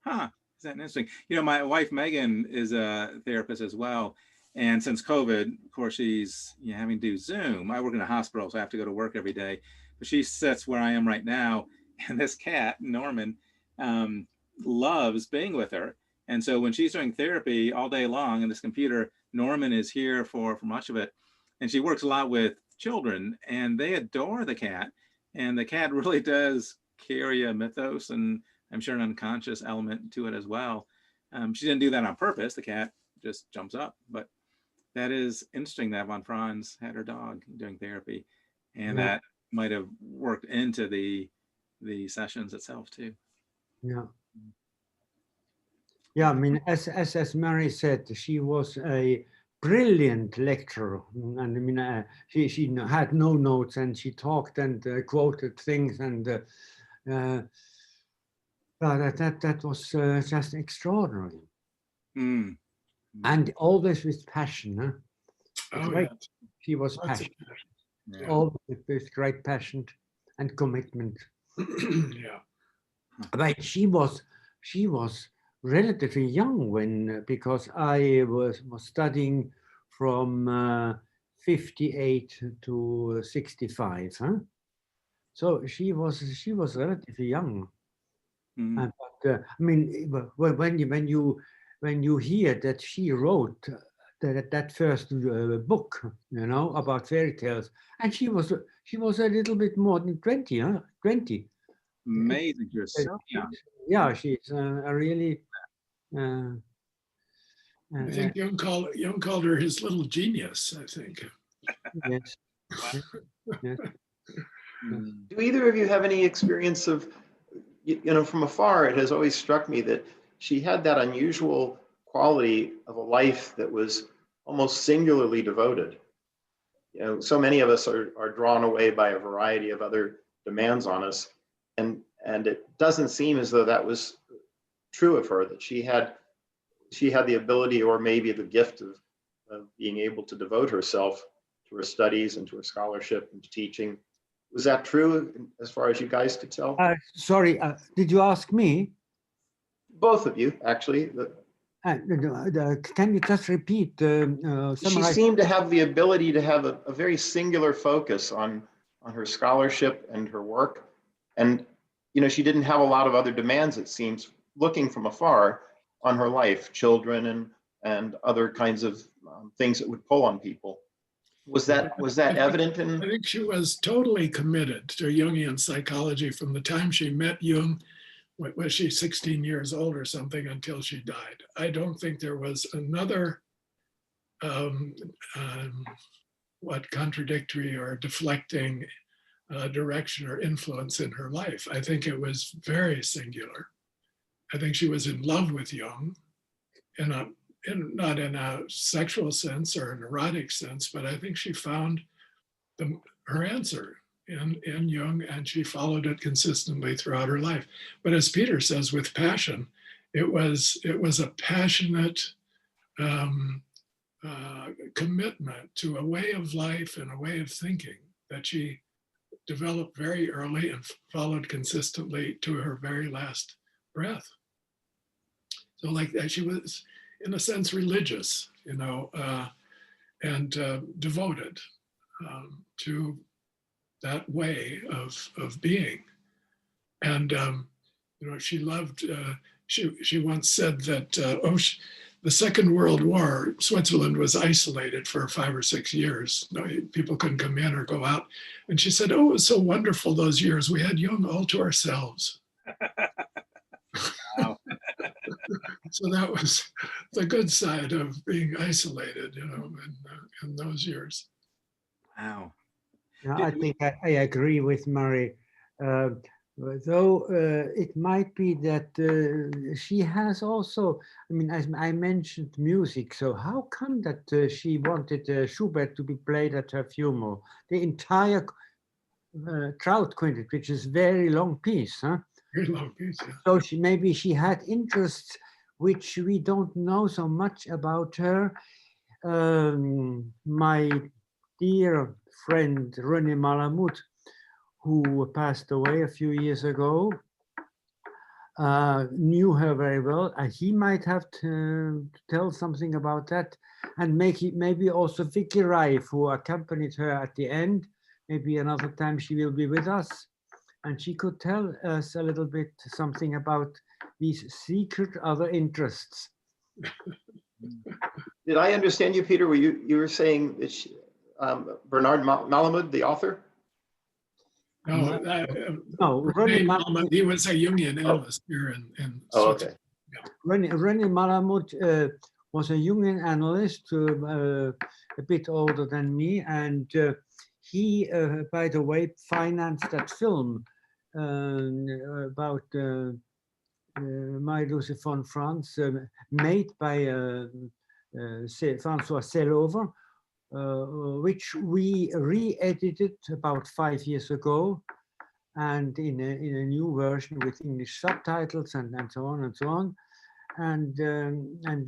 Huh, is that interesting? My wife Megan is a therapist as well, and since COVID, of course, she's having to do Zoom. I work in a hospital, so I have to go to work every day. but she sits where I am right now. And this cat, Norman, loves being with her. And so when she's doing therapy all day long in this computer, Norman is here for much of it. And she works a lot with children, and they adore the cat. And the cat really does carry a mythos, and I'm sure an unconscious element to it as well. She didn't do that on purpose. The cat just jumps up. But that is interesting that von Franz had her dog doing therapy. And that might have worked into the sessions itself too. Yeah. Yeah, I mean, as Mary said, she was a brilliant lecturer, and I mean, she had no notes, and she talked and quoted things, and that was just extraordinary, and always with passion. Huh? Oh, yeah. She was Lots of passionate, always with great passion and commitment. Yeah. But she was relatively young when, because I was studying from 58 to 65, huh? So she was relatively young. But I mean, when you hear that she wrote that first book, you know, about fairy tales, and she was a little bit more than 20, huh? 20. Amazing. You're so young. Yeah, she's a really. I think Jung called her his little genius, I think. Yes. Yes. Do either of you have any experience of, you know, from afar, it has always struck me that she had that unusual quality of a life that was almost singularly devoted. You know, so many of us are drawn away by a variety of other demands on us. And it doesn't seem as though that was true of her, that she had the ability, or maybe the gift of being able to devote herself to her studies and to her scholarship and to teaching. Was that true as far as you guys could tell? Sorry, did you ask me? Both of you, actually. Can you just repeat? She seemed to have the ability to have a very singular focus on her scholarship and her work. And, you know, she didn't have a lot of other demands, it seems, looking from afar on her life, children and other kinds of things that would pull on people. Was that evident in? I think she was totally committed to Jungian psychology from the time she met Jung. Was she 16 years old or something, until she died? I don't think there was another contradictory or deflecting direction or influence in her life. I think it was very singular. I think she was in love with Jung, not in a sexual sense or an erotic sense, but I think she found her answer in Jung, and she followed it consistently throughout her life. But as Peter says, with passion, it was a passionate commitment to a way of life and a way of thinking that she developed very early and followed consistently to her very last breath. So like that, she was, in a sense, religious, you know, and devoted to that way of being. And, you know, she loved, she once said that, the Second World War, Switzerland was isolated for 5 or 6 years. No, people couldn't come in or go out. And she said, oh, it was so wonderful those years. We had Jung all to ourselves. Wow. So that was the good side of being isolated, you know, in those years. Wow. Yeah, I think I agree with Marie. Though it might be that she has also, I mean, as I mentioned music, so how come that she wanted Schubert to be played at her funeral? The entire Trout Quintet, which is very long piece, huh? Very long piece, yeah. So maybe she had interests which we don't know so much about her. My dear friend René Malamud, who passed away a few years ago, knew her very well. He might have to tell something about that. And maybe also Vicky Raif, who accompanied her at the end, maybe another time she will be with us, and she could tell us a little bit something about these secret other interests. Did I understand you, Peter? You were saying that Bernard Malamud, the author? No, No, René Malamud. he was a Jungian analyst here in Oh, Switzerland. okay. René Malamud was a Jungian analyst, a bit older than me, and he, by the way, financed that film about Marie-Louise von Franz, made by François Sellover, which we re-edited about 5 years ago, and in a new version with English subtitles and so on and so on. And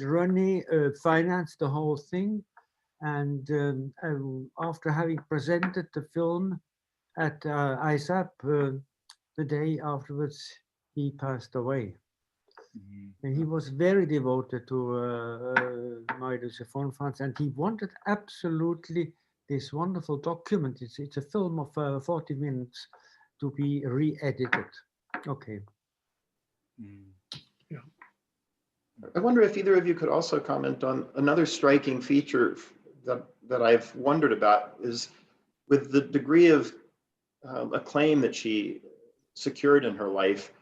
René financed the whole thing. And after having presented the film at ISAP, the day afterwards, he passed away. And he was very devoted to Marie-Louise von Franz, and he wanted absolutely this wonderful document. It's a film of 40 minutes to be re-edited. Okay. Yeah. I wonder if either of you could also comment on another striking feature that I've wondered about is with the degree of acclaim that she secured in her life,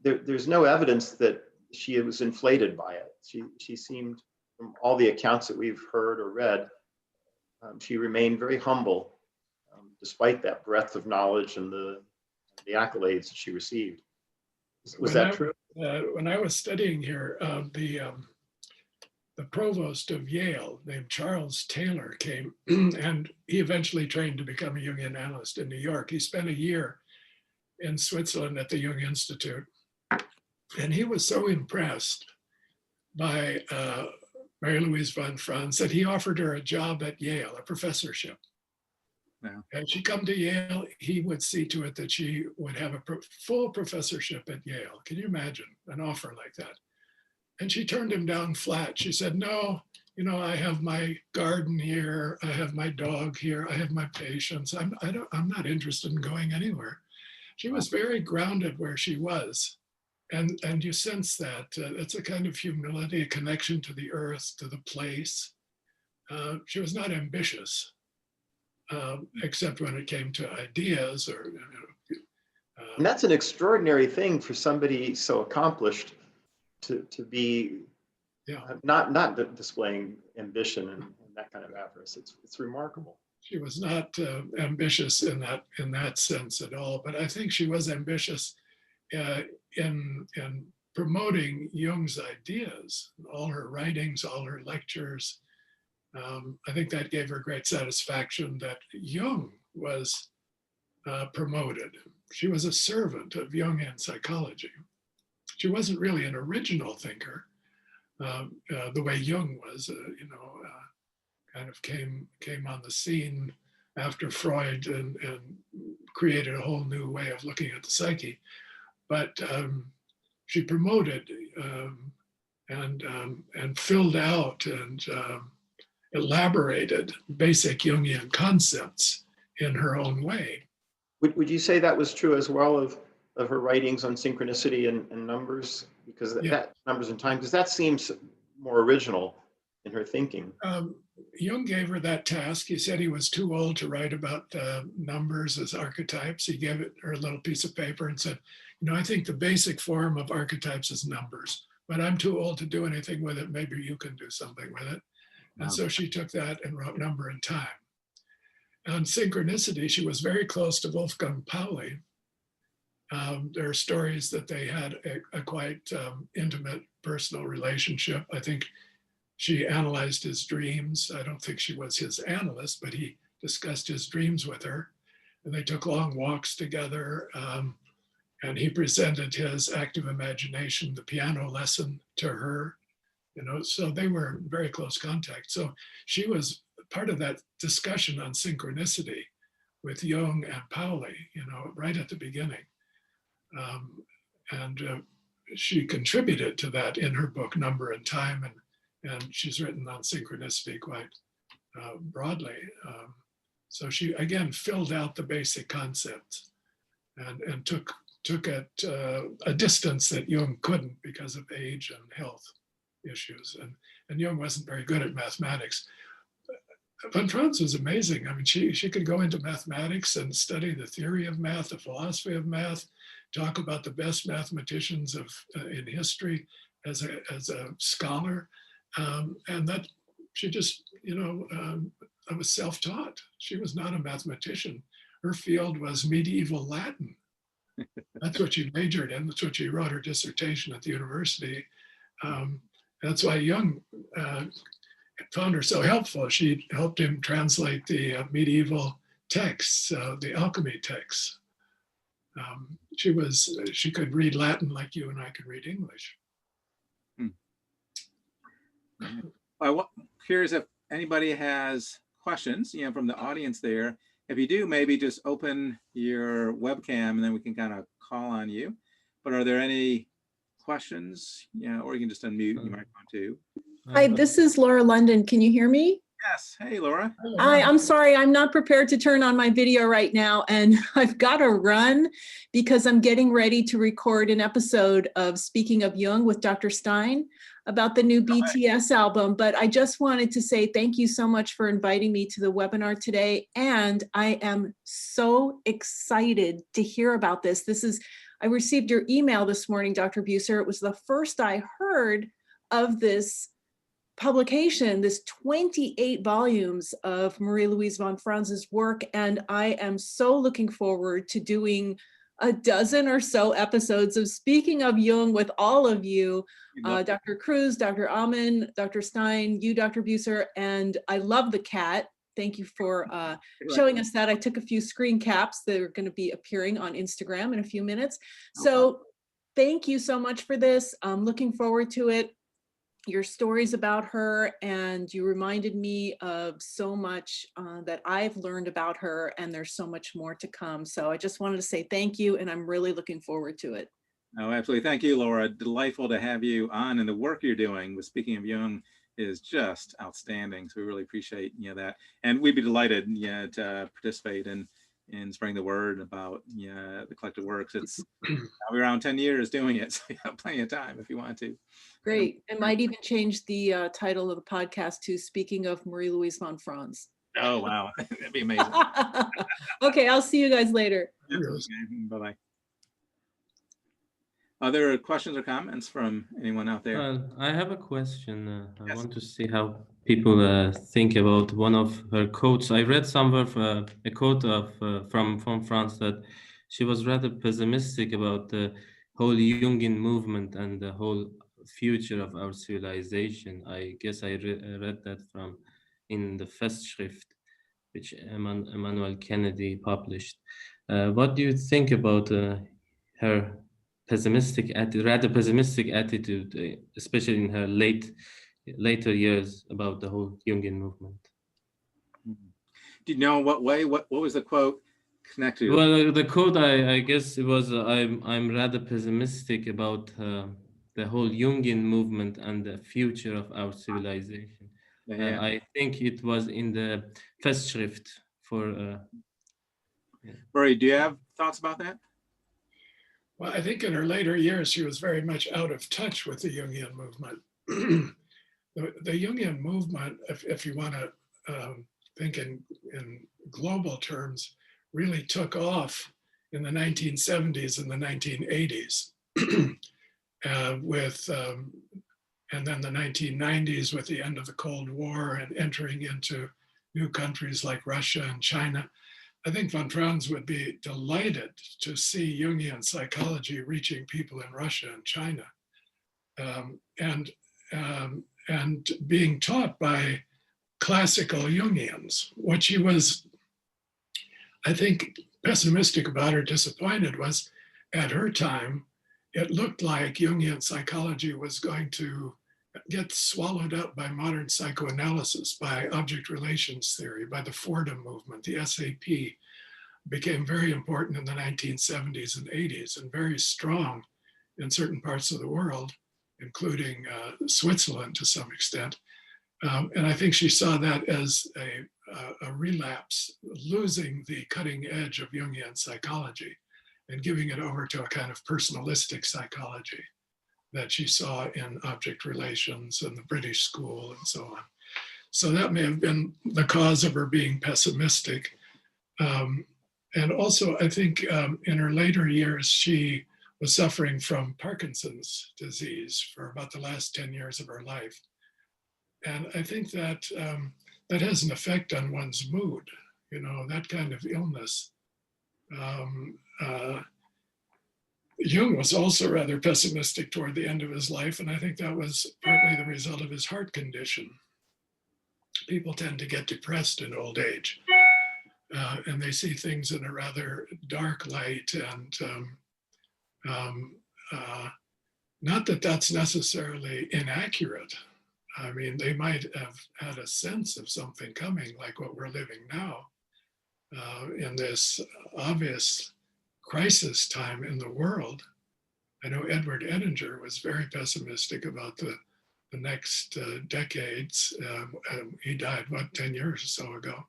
there's no evidence that she was inflated by it. She seemed, from all the accounts that we've heard or read, she remained very humble despite that breadth of knowledge and the accolades that she received. Was that true? When I was studying here, the provost of Yale, named Charles Taylor, came, and he eventually trained to become a Jungian analyst in New York. He spent a year in Switzerland at the Jung Institute, and he was so impressed by Marie-Louise von Franz that he offered her a job at Yale, a professorship. Wow. Had she come to Yale, he would see to it that she would have a full professorship at Yale. Can you imagine an offer like that? And she turned him down flat. She said, no, you know, I have my garden here. I have my dog here. I have my patients. I'm not interested in going anywhere. She was very grounded where she was. And you sense that. It's a kind of humility, a connection to the earth, to the place. She was not ambitious. Except when it came to ideas or, and that's an extraordinary thing for somebody so accomplished to be not displaying ambition and that kind of avarice. It's remarkable. She was not ambitious in that sense at all, but I think she was ambitious in promoting Jung's ideas, all her writings, all her lectures. I think that gave her great satisfaction that Jung was promoted. She was a servant of Jungian psychology. She wasn't really an original thinker the way Jung was, kind of came on the scene after Freud and created a whole new way of looking at the psyche. But she promoted and filled out and elaborated basic Jungian concepts in her own way. Would you say that was true as well of her writings on synchronicity and numbers? Because that numbers and time, because that seems more original in her thinking. Jung gave her that task. He said he was too old to write about numbers as archetypes. He gave her a little piece of paper and said, you know, I think the basic form of archetypes is numbers, but I'm too old to do anything with it. Maybe you can do something with it. And so she took that and wrote Number and Time. On synchronicity, she was very close to Wolfgang Pauli. There are stories that they had a quite intimate personal relationship. I think she analyzed his dreams. I don't think she was his analyst, but he discussed his dreams with her. And they took long walks together. And he presented his active imagination, the piano lesson, to her. You know, so they were in very close contact. So she was part of that discussion on synchronicity with Jung and Pauli, you know, right at the beginning. She contributed to that in her book, Number and Time, and she's written on synchronicity quite broadly. So she, again, filled out the basic concepts and took at a distance that Jung couldn't because of age and health issues. And Jung wasn't very good at mathematics. Von Franz was amazing. I mean, she could go into mathematics and study the theory of math, the philosophy of math, talk about the best mathematicians in history as a scholar. And that she just, I was self-taught. She was not a mathematician. Her field was medieval Latin. That's what she majored in. That's what she wrote her dissertation at the university. That's why Jung found her so helpful. She helped him translate the medieval texts, the alchemy texts. She could read Latin like you and I could read English. I'm curious if anybody has questions, from the audience there. If you do, maybe just open your webcam and then we can kind of call on you. But are there any questions? Or you can just unmute your microphone too. Hi, this is Laura London. Can you hear me? Yes. Hey, Laura. Hi, I'm sorry. I'm not prepared to turn on my video right now, and I've got to run because I'm getting ready to record an episode of Speaking of Jung with Dr. Stein about the new BTS album. But I just wanted to say thank you so much for inviting me to the webinar today. And I am so excited to hear about this. I received your email this morning, Dr. Buser. It was the first I heard of this publication, this 28 volumes of Marie-Louise von Franz's work. And I am so looking forward to doing a dozen or so episodes of Speaking of Jung with all of you, Dr. Cruz, Dr. Amen, Dr. Stein, you, Dr. Buser, and I love the cat. Thank you for showing us that. I took a few screen caps that are going to be appearing on Instagram in a few minutes. So thank you so much for this. I'm looking forward to it. Your stories about her, and you reminded me of so much that I've learned about her, and there's so much more to come. So I just wanted to say thank you, and I'm really looking forward to it. Oh, absolutely. Thank you, Laura. Delightful to have you on, and the work you're doing with Speaking of Jung is just outstanding. So we really appreciate that, and we'd be delighted to participate in spreading the word about the collective works. It's we're around 10 years doing it, so you have plenty of time if you want to. Great. I might even change the title of the podcast to Speaking of Marie-Louise von Franz. Oh, wow. That'd be amazing. Okay, I'll see you guys later. Bye-bye. Other questions or comments from anyone out there? I have a question. Yes. I want to see how people think about one of her quotes. I read somewhere a quote from von Franz that she was rather pessimistic about the whole Jungian movement and the whole future of our civilization. I guess I read that in the Festschrift, which Emmanuel Kennedy published. What do you think about her rather pessimistic attitude, especially in her later years, about the whole Jungian movement? Do you know what way? What was the quote connected to? Well, the quote, I guess it was, I'm rather pessimistic about the whole Jungian movement and the future of our civilization. Yeah. I think it was in the Festschrift for. Marie, do you have thoughts about that? Well, I think in her later years, she was very much out of touch with the Jungian movement. The Jungian movement, if you want to think in global terms, really took off in the 1970s and the 1980s. And then the 1990s with the end of the Cold War and entering into new countries like Russia and China. I think von Franz would be delighted to see Jungian psychology reaching people in Russia and China, and being taught by classical Jungians. What she was, I think, pessimistic about or disappointed was, at her time, it looked like Jungian psychology was going to get swallowed up by modern psychoanalysis, by object relations theory, by the Fordham movement. The ISAP became very important in the 1970s and 80s and very strong in certain parts of the world, including Switzerland to some extent. And I think she saw that as a relapse, losing the cutting edge of Jungian psychology and giving it over to a kind of personalistic psychology that she saw in object relations and the British school and so on. So that may have been the cause of her being pessimistic. And also, I think in her later years, she was suffering from Parkinson's disease for about the last 10 years of her life. And I think that that has an effect on one's mood, you know, that kind of illness. Jung was also rather pessimistic toward the end of his life, and I think that was partly the result of his heart condition. People tend to get depressed in old age, and they see things in a rather dark light, and not that that's necessarily inaccurate. I mean, they might have had a sense of something coming, like what we're living now, in this obvious crisis time in the world. I know Edward Edinger was very pessimistic about the next decades. He died, what, 10 years or so ago.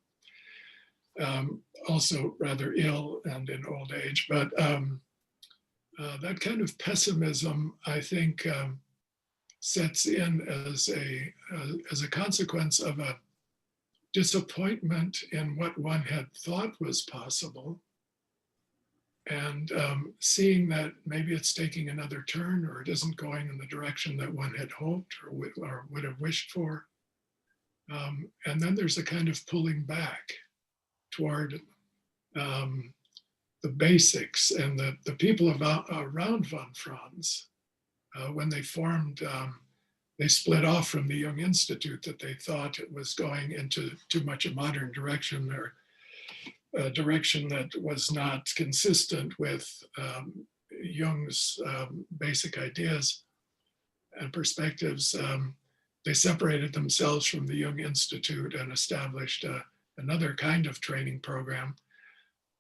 Also rather ill and in old age, but that kind of pessimism, I think, sets in as a consequence of a disappointment in what one had thought was possible, and seeing that maybe it's taking another turn, or it isn't going in the direction that one had hoped or would have wished for. And then there's a kind of pulling back toward the basics. And the people around von Franz, when they formed, they split off from the Jung Institute, that they thought it was going into too much a modern direction, or a direction that was not consistent with Jung's basic ideas and perspectives. They separated themselves from the Jung Institute and established another kind of training program.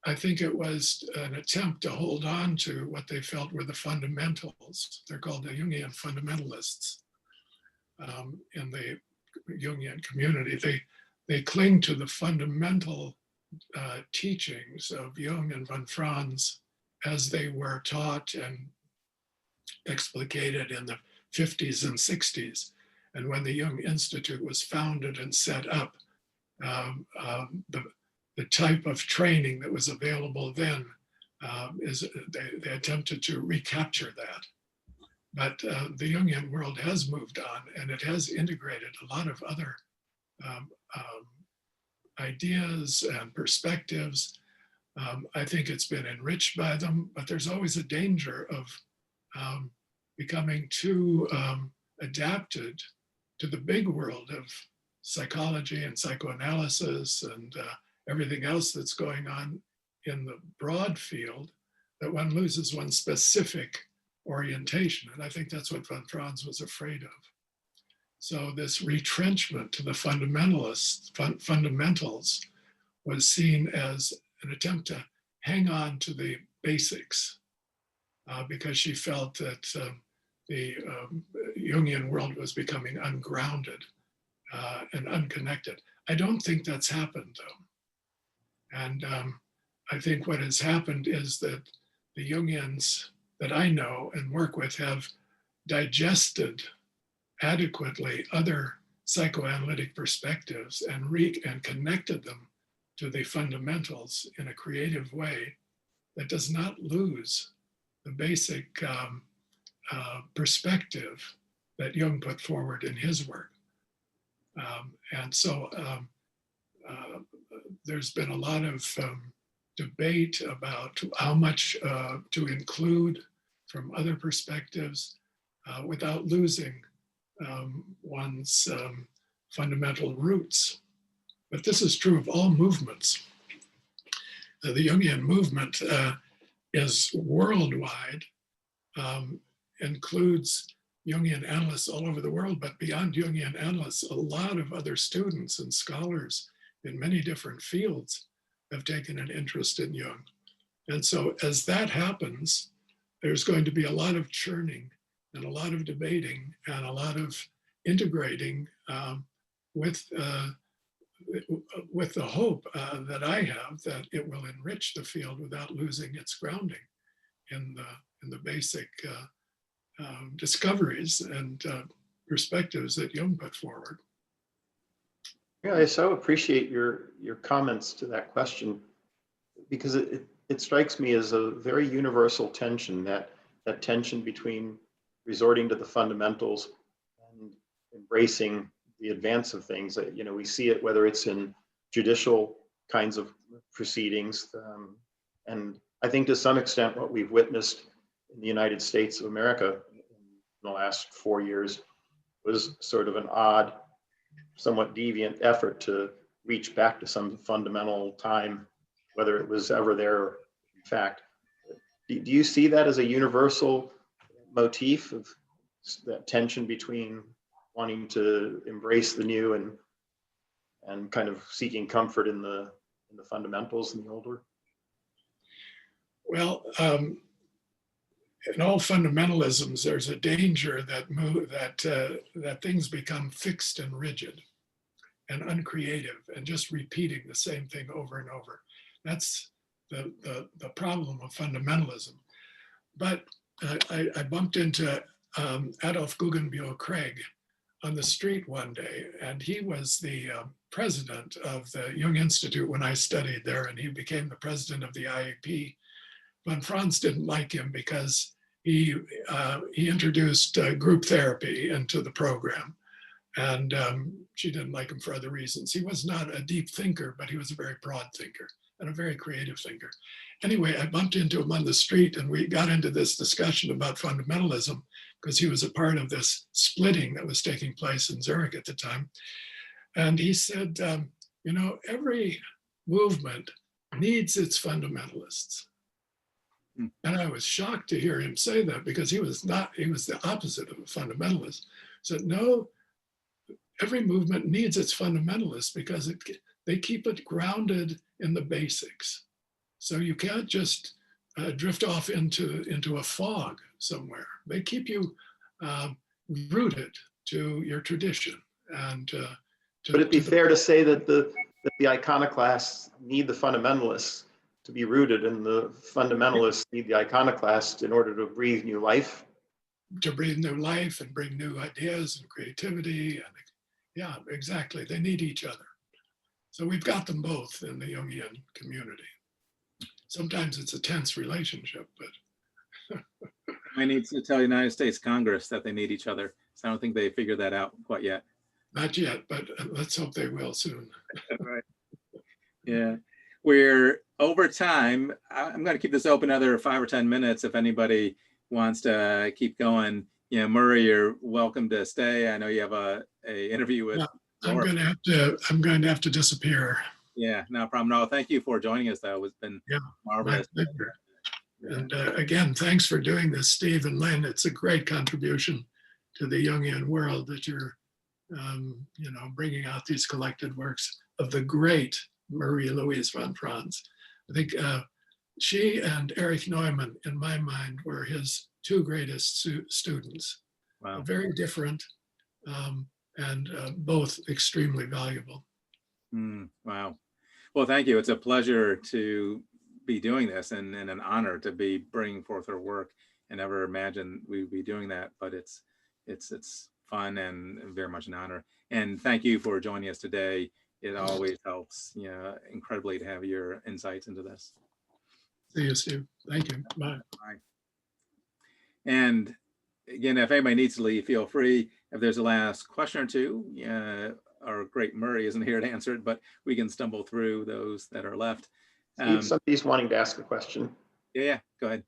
I think it was an attempt to hold on to what they felt were the fundamentals. They're called the Jungian fundamentalists in the Jungian community. They cling to the fundamental teachings of Jung and von Franz as they were taught and explicated in the 50s and 60s. And when the Jung Institute was founded and set up, the type of training that was available then they attempted to recapture that. But the Jungian world has moved on, and it has integrated a lot of other ideas and perspectives. I think it's been enriched by them, but there's always a danger of becoming too adapted to the big world of psychology and psychoanalysis and everything else that's going on in the broad field, that one loses one's specific orientation. And I think that's what von Franz was afraid of. So this retrenchment to the fundamentals was seen as an attempt to hang on to the basics because she felt that the Jungian world was becoming ungrounded and unconnected. I don't think that's happened, though. And I think what has happened is that the Jungians that I know and work with have digested adequately other psychoanalytic perspectives and connected them to the fundamentals in a creative way that does not lose the basic perspective that Jung put forward in his work. And so there's been a lot of debate about how much to include from other perspectives without losing one's fundamental roots. But this is true of all movements. The Jungian movement is worldwide, includes Jungian analysts all over the world, but beyond Jungian analysts, a lot of other students and scholars in many different fields have taken an interest in Jung. And so as that happens, there's going to be a lot of churning and a lot of debating and a lot of integrating with with the hope that I have that it will enrich the field without losing its grounding in the basic discoveries and perspectives that Jung put forward. Yeah, I so appreciate your comments to that question, because it strikes me as a very universal tension, that tension between resorting to the fundamentals and embracing the advance of things. You know, we see it whether it's in judicial kinds of proceedings, and I think to some extent what we've witnessed in the United States of America in the last 4 years was sort of an odd, somewhat deviant effort to reach back to some fundamental time, whether it was ever there, in fact. Do you see that as a universal motif of that tension between wanting to embrace the new and kind of seeking comfort in the fundamentals in the older? Well, in all fundamentalisms, there's a danger that things become fixed and rigid and uncreative and just repeating the same thing over and over. That's the problem of fundamentalism. But I bumped into Adolf Guggenbühl Craig on the street one day, and he was the president of the Jung Institute when I studied there, and he became the president of the IAP. Von Franz didn't like him because he introduced group therapy into the program, and she didn't like him for other reasons. He was not a deep thinker, but he was a very broad thinker and a very creative thinker. Anyway, I bumped into him on the street, and we got into this discussion about fundamentalism because he was a part of this splitting that was taking place in Zurich at the time. And he said, you know, every movement needs its fundamentalists. And I was shocked to hear him say that, because he was the opposite of a fundamentalist. He said, no, every movement needs its fundamentalists because they keep it grounded in the basics. So you can't just drift off into a fog somewhere. They keep you rooted to your tradition. And would it be fair to say that the iconoclasts need the fundamentalists to be rooted, and the fundamentalists need the iconoclast in order to breathe new life? To breathe new life and bring new ideas and creativity. And yeah, exactly. They need each other. So we've got them both in the Jungian community. Sometimes it's a tense relationship, but. I need to tell the United States Congress that they need each other. So I don't think they figured that out quite yet. Not yet, but let's hope they will soon. Right. Yeah. We're over time. I'm going to keep this open another 5 or 10 minutes if anybody wants to keep going. You know, Murray, you're welcome to stay. I know you have a interview with. Yeah, I'm going to have to disappear. Yeah, no problem. No, thank you for joining us, though. It's been marvelous. And again, thanks for doing this, Steve and Lynn. It's a great contribution to the Jungian world that you're, you know, bringing out these collected works of the great Marie-Louise von Franz. I think she and Erich Neumann, in my mind, were his two greatest students. Wow. Very different and both extremely valuable. Wow. Well, thank you. It's a pleasure to be doing this, and an honor to be bringing forth her work. I never imagined we'd be doing that, but it's fun and very much an honor. And thank you for joining us today. It always helps, you know, incredibly to have your insights into this. See you, Steve. Thank you. Bye. Bye. And again, if anybody needs to leave, feel free. If there's a last question or two, our great Murray isn't here to answer it, but we can stumble through those that are left. Steve, somebody's wanting to ask a question. Yeah, go ahead.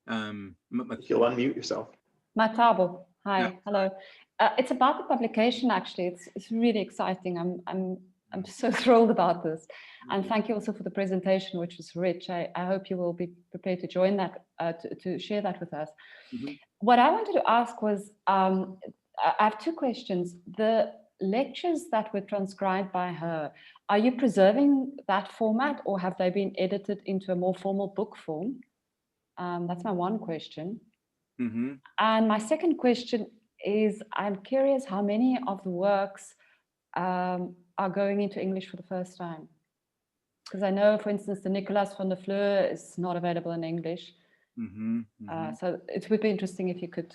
If you'll unmute yourself. Matabo, hi, Yeah. hello. It's about the publication, actually. It's really exciting. I'm so thrilled about this. And thank you also for the presentation, which was rich. I hope you will be prepared to join that, to share that with us. Mm-hmm. What I wanted to ask was, I have two questions. The lectures that were transcribed by her, are you preserving that format, or have they been edited into a more formal book form? That's my one question. Mm-hmm. And my second question is, I'm curious how many of the works are going into English for the first time? Because I know, for instance, the Nicolas van der Fleur is not available in English. So it would be interesting if you could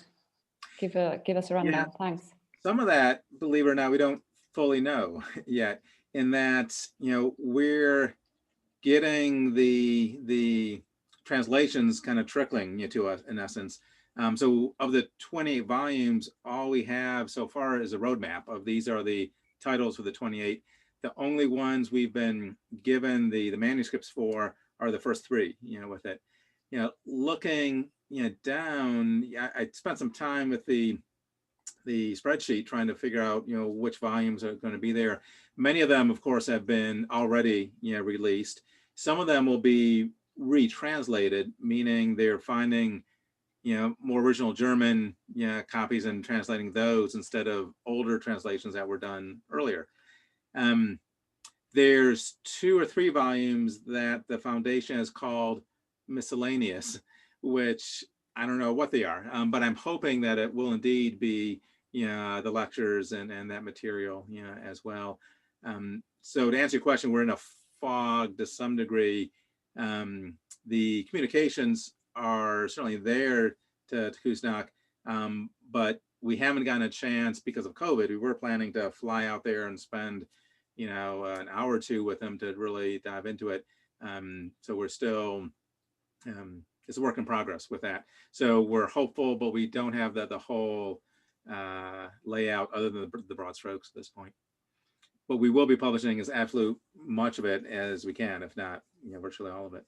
give us a rundown. Yeah. Thanks. Some of that, believe it or not, we don't fully know yet, in that, you know, we're getting the translations kind of trickling, you know, to us in essence. So of the 28 volumes, all we have so far is a roadmap of these are the titles for the 28. The only ones we've been given the manuscripts for are the first 3, you know, with it. You know, looking, you know, down, I spent some time with the spreadsheet trying to figure out, you know, which volumes are going to be there. Many of them, of course, have been already, you know, released. Some of them will be retranslated, meaning they're finding, you know, more original German, you know, copies and translating those instead of older translations that were done earlier. There's 2 or 3 volumes that the foundation has called miscellaneous, which I don't know what they are, but I'm hoping that it will indeed be, you know, the lectures and that material, you know, as well. So to answer your question, we're in a fog to some degree. The communications are certainly there to Kuznets, but we haven't gotten a chance because of COVID. We were planning to fly out there and spend, you know, an hour or 2 with them to really dive into it. So we're still, it's a work in progress with that. So we're hopeful, but we don't have the whole layout other than the broad strokes at this point. But we will be publishing as absolute much of it as we can, if not, you know, virtually all of it.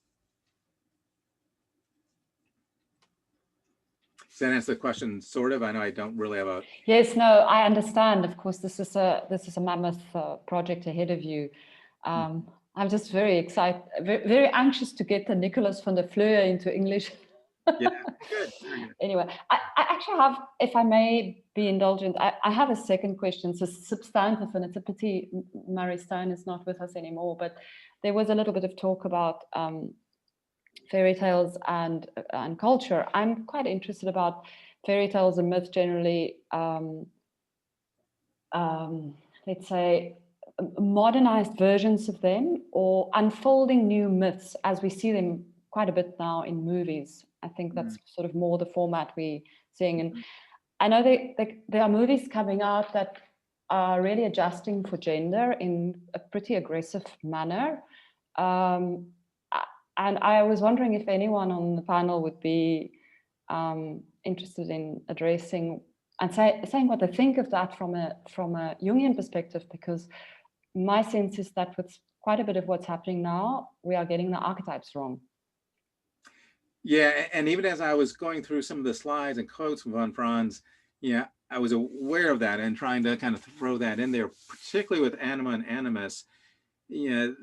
Does that answer the question, sort of? I know I don't really have a... Yes, no, I understand. Of course, this is a mammoth project ahead of you. I'm just very excited, very anxious to get the Nicolas van der Fleur into English. Yeah, good. Very good. Anyway, I actually have, if I may be indulgent, I have a second question. It's a substantive, and it's a pity Marie Stein is not with us anymore, but there was a little bit of talk about fairy tales and culture. I'm quite interested about fairy tales and myth generally, let's say, modernized versions of them or unfolding new myths as we see them quite a bit now in movies. I think that's sort of more the format we're seeing. And I know there are movies coming out that are really adjusting for gender in a pretty aggressive manner. And I was wondering if anyone on the panel would be interested in addressing and saying what they think of that from a Jungian perspective, because my sense is that with quite a bit of what's happening now, we are getting the archetypes wrong. Yeah, and even as I was going through some of the slides and quotes from von Franz, yeah, I was aware of that and trying to kind of throw that in there, particularly with Anima and Animus. You know,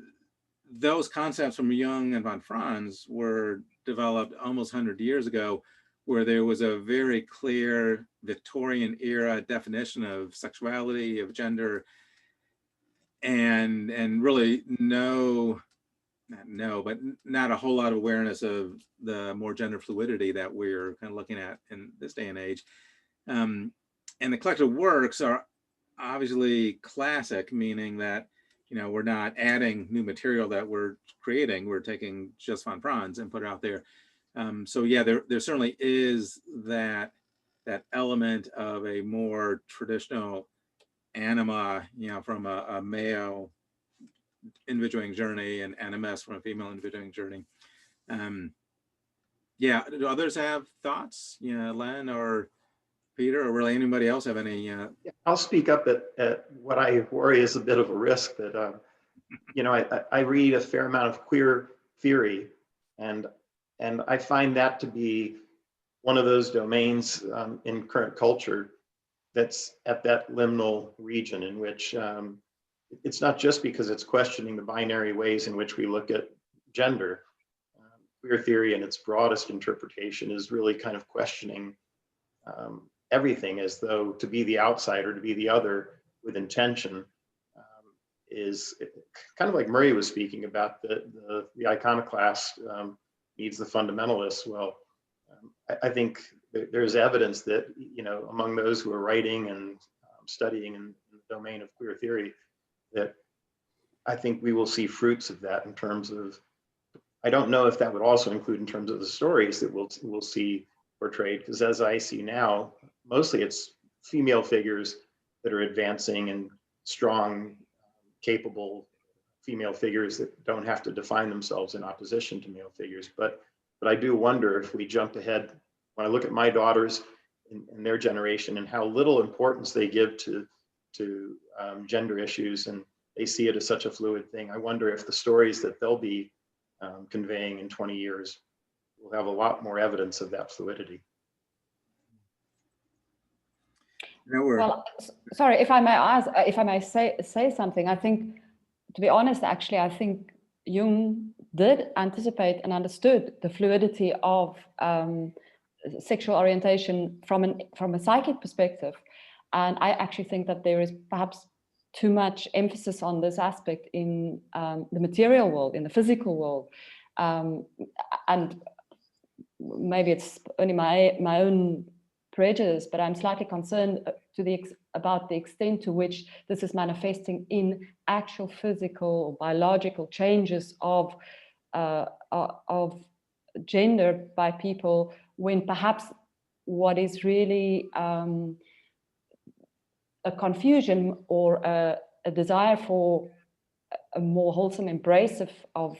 those concepts from Jung and von Franz were developed almost 100 years ago, where there was a very clear Victorian era definition of sexuality, of gender, and really not a whole lot of awareness of the more gender fluidity that we're kind of looking at in this day and age. And the collected works are obviously classic, meaning that, you know, we're not adding new material that we're creating. We're taking just von Franz and put it out there. So yeah, there certainly is that element of a more traditional anima, you know, from a male individuating journey, and animus from a female individuating journey. Yeah, do others have thoughts? You know, Len or Peter, or really anybody else have any? Yeah, I'll speak up at what I worry is a bit of a risk that, you know, I read a fair amount of queer theory, and I find that to be one of those domains in current culture that's at that liminal region in which it's not just because it's questioning the binary ways in which we look at gender. Queer theory in its broadest interpretation is really kind of questioning everything, as though to be the outsider, to be the other with intention, is kind of like Murray was speaking about, the iconoclast needs the fundamentalist. Well, I think there's evidence that, you know, among those who are writing and studying in the domain of queer theory, that I think we will see fruits of that in terms of, I don't know if that would also include in terms of the stories that we'll see portrayed, because as I see now, mostly it's female figures that are advancing and strong, capable female figures that don't have to define themselves in opposition to male figures. But I do wonder if we jump ahead, when I look at my daughters in their generation and how little importance they give to gender issues, and they see it as such a fluid thing. I wonder if the stories that they'll be conveying in 20 years will have a lot more evidence of that fluidity. Well, sorry, if I may ask, if I may say something, I think, to be honest, actually, I think Jung did anticipate and understood the fluidity of sexual orientation from a psychic perspective. And I actually think that there is perhaps too much emphasis on this aspect in the material world, in the physical world. And maybe it's only my own prejudice, but I'm slightly concerned about the extent to which this is manifesting in actual physical, biological changes of gender by people, when perhaps what is really a confusion or a desire for a more wholesome embrace of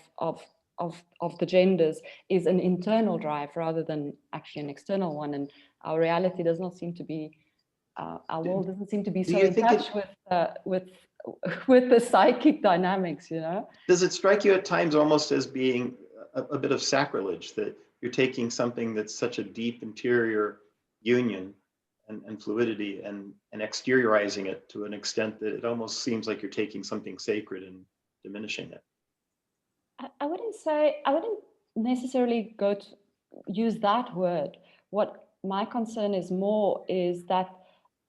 the genders is an internal drive rather than actually an external one. And our reality does not seem to be, our world doesn't seem to be so in touch with the psychic dynamics, you know? Does it strike you at times almost as being a bit of sacrilege, that you're taking something that's such a deep interior union and fluidity and exteriorizing it to an extent that it almost seems like you're taking something sacred and diminishing it? I wouldn't necessarily use that word. What my concern is more is that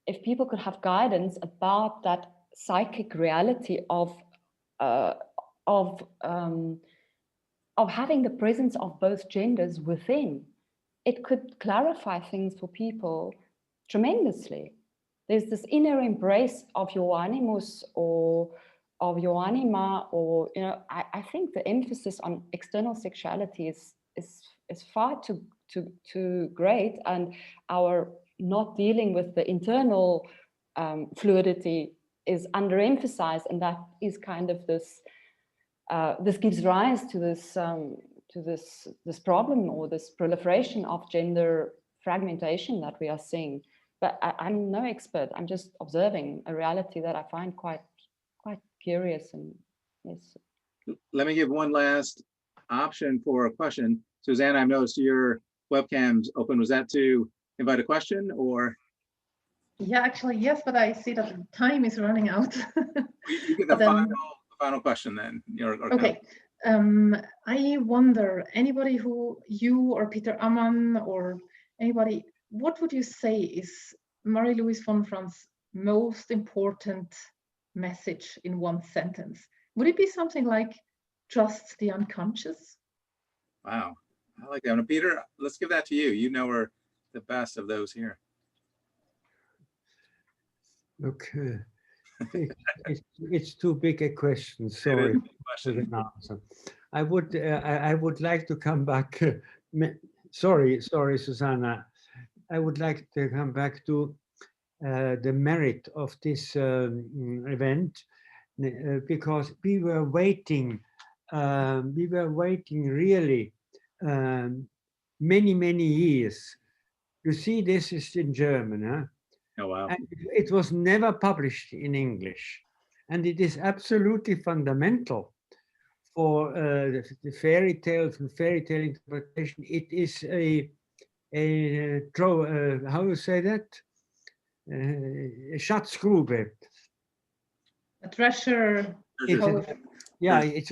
if people could have guidance about that psychic reality of having the presence of both genders within, it could clarify things for people tremendously. There's this inner embrace of your animus or of your anima, or, you know, I think the emphasis on external sexuality is far too great, and our not dealing with the internal fluidity is underemphasized, and that is kind of this. This gives rise to this problem, or this proliferation of gender fragmentation that we are seeing. But I'm no expert. I'm just observing a reality that I find quite curious. And yes. Let me give one last option for a question. Suzanne, I've noticed your webcam's open. Was that to invite a question, or? Yeah, actually, yes, but I see that the time is running out. You get the final question then. Okay. I wonder, anybody who, you or Peter Ammann or anybody, what would you say is Marie-Louise von Franz's most important message in one sentence? Would it be something like trust the unconscious? Wow, I like that one. Peter, let's give that to you. You know her the best of those here. Okay. It's too big a question. Sorry for the answer. I would like to come back. Sorry, Susanna. I would like to come back to the merit of this event, because we were waiting really many years. You see, this is in German, huh? Oh, wow. And it was never published in English, and it is absolutely fundamental for the fairy tales and fairy tale interpretation. It is how you say that? A Schatzgrube. A treasure. Yeah, it's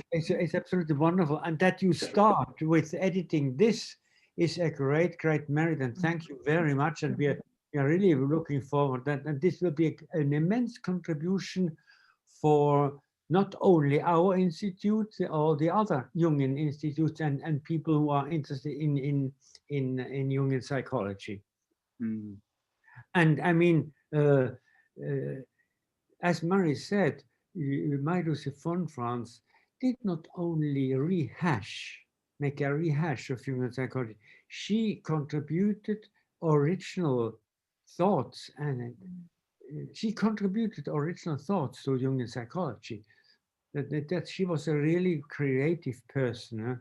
absolutely wonderful, and that you start with editing this is a great merit, and thank you very much. And we are really looking forward that, and this will be an immense contribution for not only our institute, all the other Jungian institutes and people who are interested in Jungian psychology. And I mean, as Marie said, Marie-Louise von Franz did not only make a rehash of Jungian psychology, she contributed original thoughts to Jungian psychology. That she was a really creative person. Huh?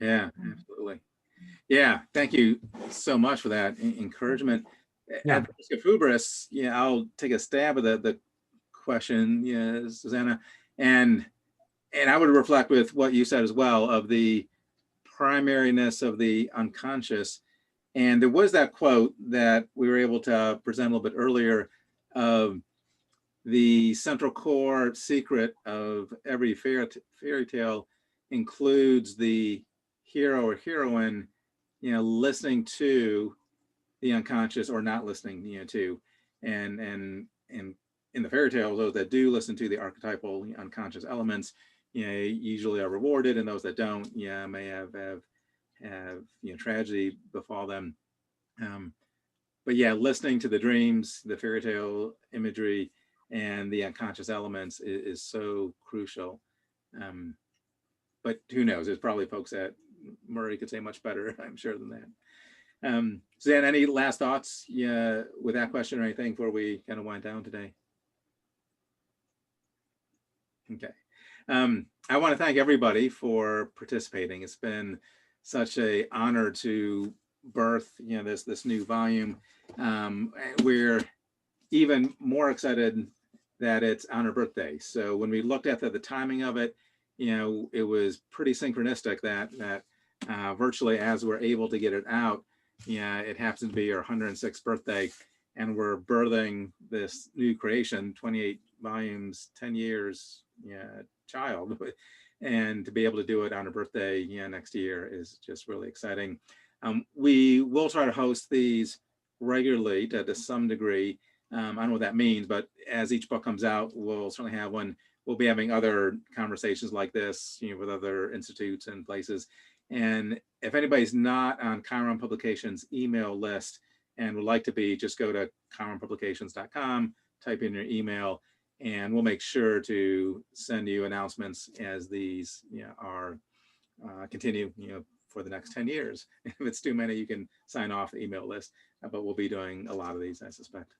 Yeah, absolutely. Yeah, thank you so much for that encouragement. Yeah. At the risk of hubris, yeah, I'll take a stab at the question, yeah, Susanna, and I would reflect with what you said as well of the primariness of the unconscious. And there was that quote that we were able to present a little bit earlier of the central core secret of every fairy tale includes the hero or heroine, listening to the unconscious or not listening, to, and in the fairy tales, those that do listen to the archetypal unconscious elements, usually are rewarded, and those that don't, may have tragedy befall them. But yeah, listening to the dreams, the fairy tale imagery, and the unconscious elements is so crucial. But who knows? There's probably folks that Murray could say much better, I'm sure, than that. Suzanne, any last thoughts with that question or anything before we kind of wind down today? Okay. I want to thank everybody for participating. It's been such an honor to birth, this new volume. We're even more excited that it's on her birthday. So when we looked at the timing of it, it was pretty synchronistic that virtually as we're able to get it out, it happens to be her 106th birthday, and we're birthing this new creation, 28 volumes, 10 years, child, and to be able to do it on her birthday, next year is just really exciting. We will try to host these regularly to some degree. I don't know what that means, but as each book comes out, we'll certainly have one. We'll be having other conversations like this, with other institutes and places. And if anybody's not on Chiron Publications email list and would like to be, just go to chironpublications.com, type in your email, and we'll make sure to send you announcements as these are continue for the next 10 years. If it's too many, you can sign off the email list, but we'll be doing a lot of these, I suspect.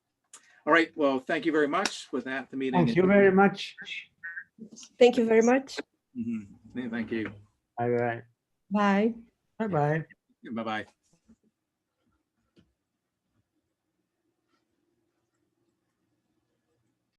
All right, well, thank you very much. With that, the meeting. Thank you very much. Thank you very much. Thank you. Bye-bye. Bye. Bye-bye. Bye-bye.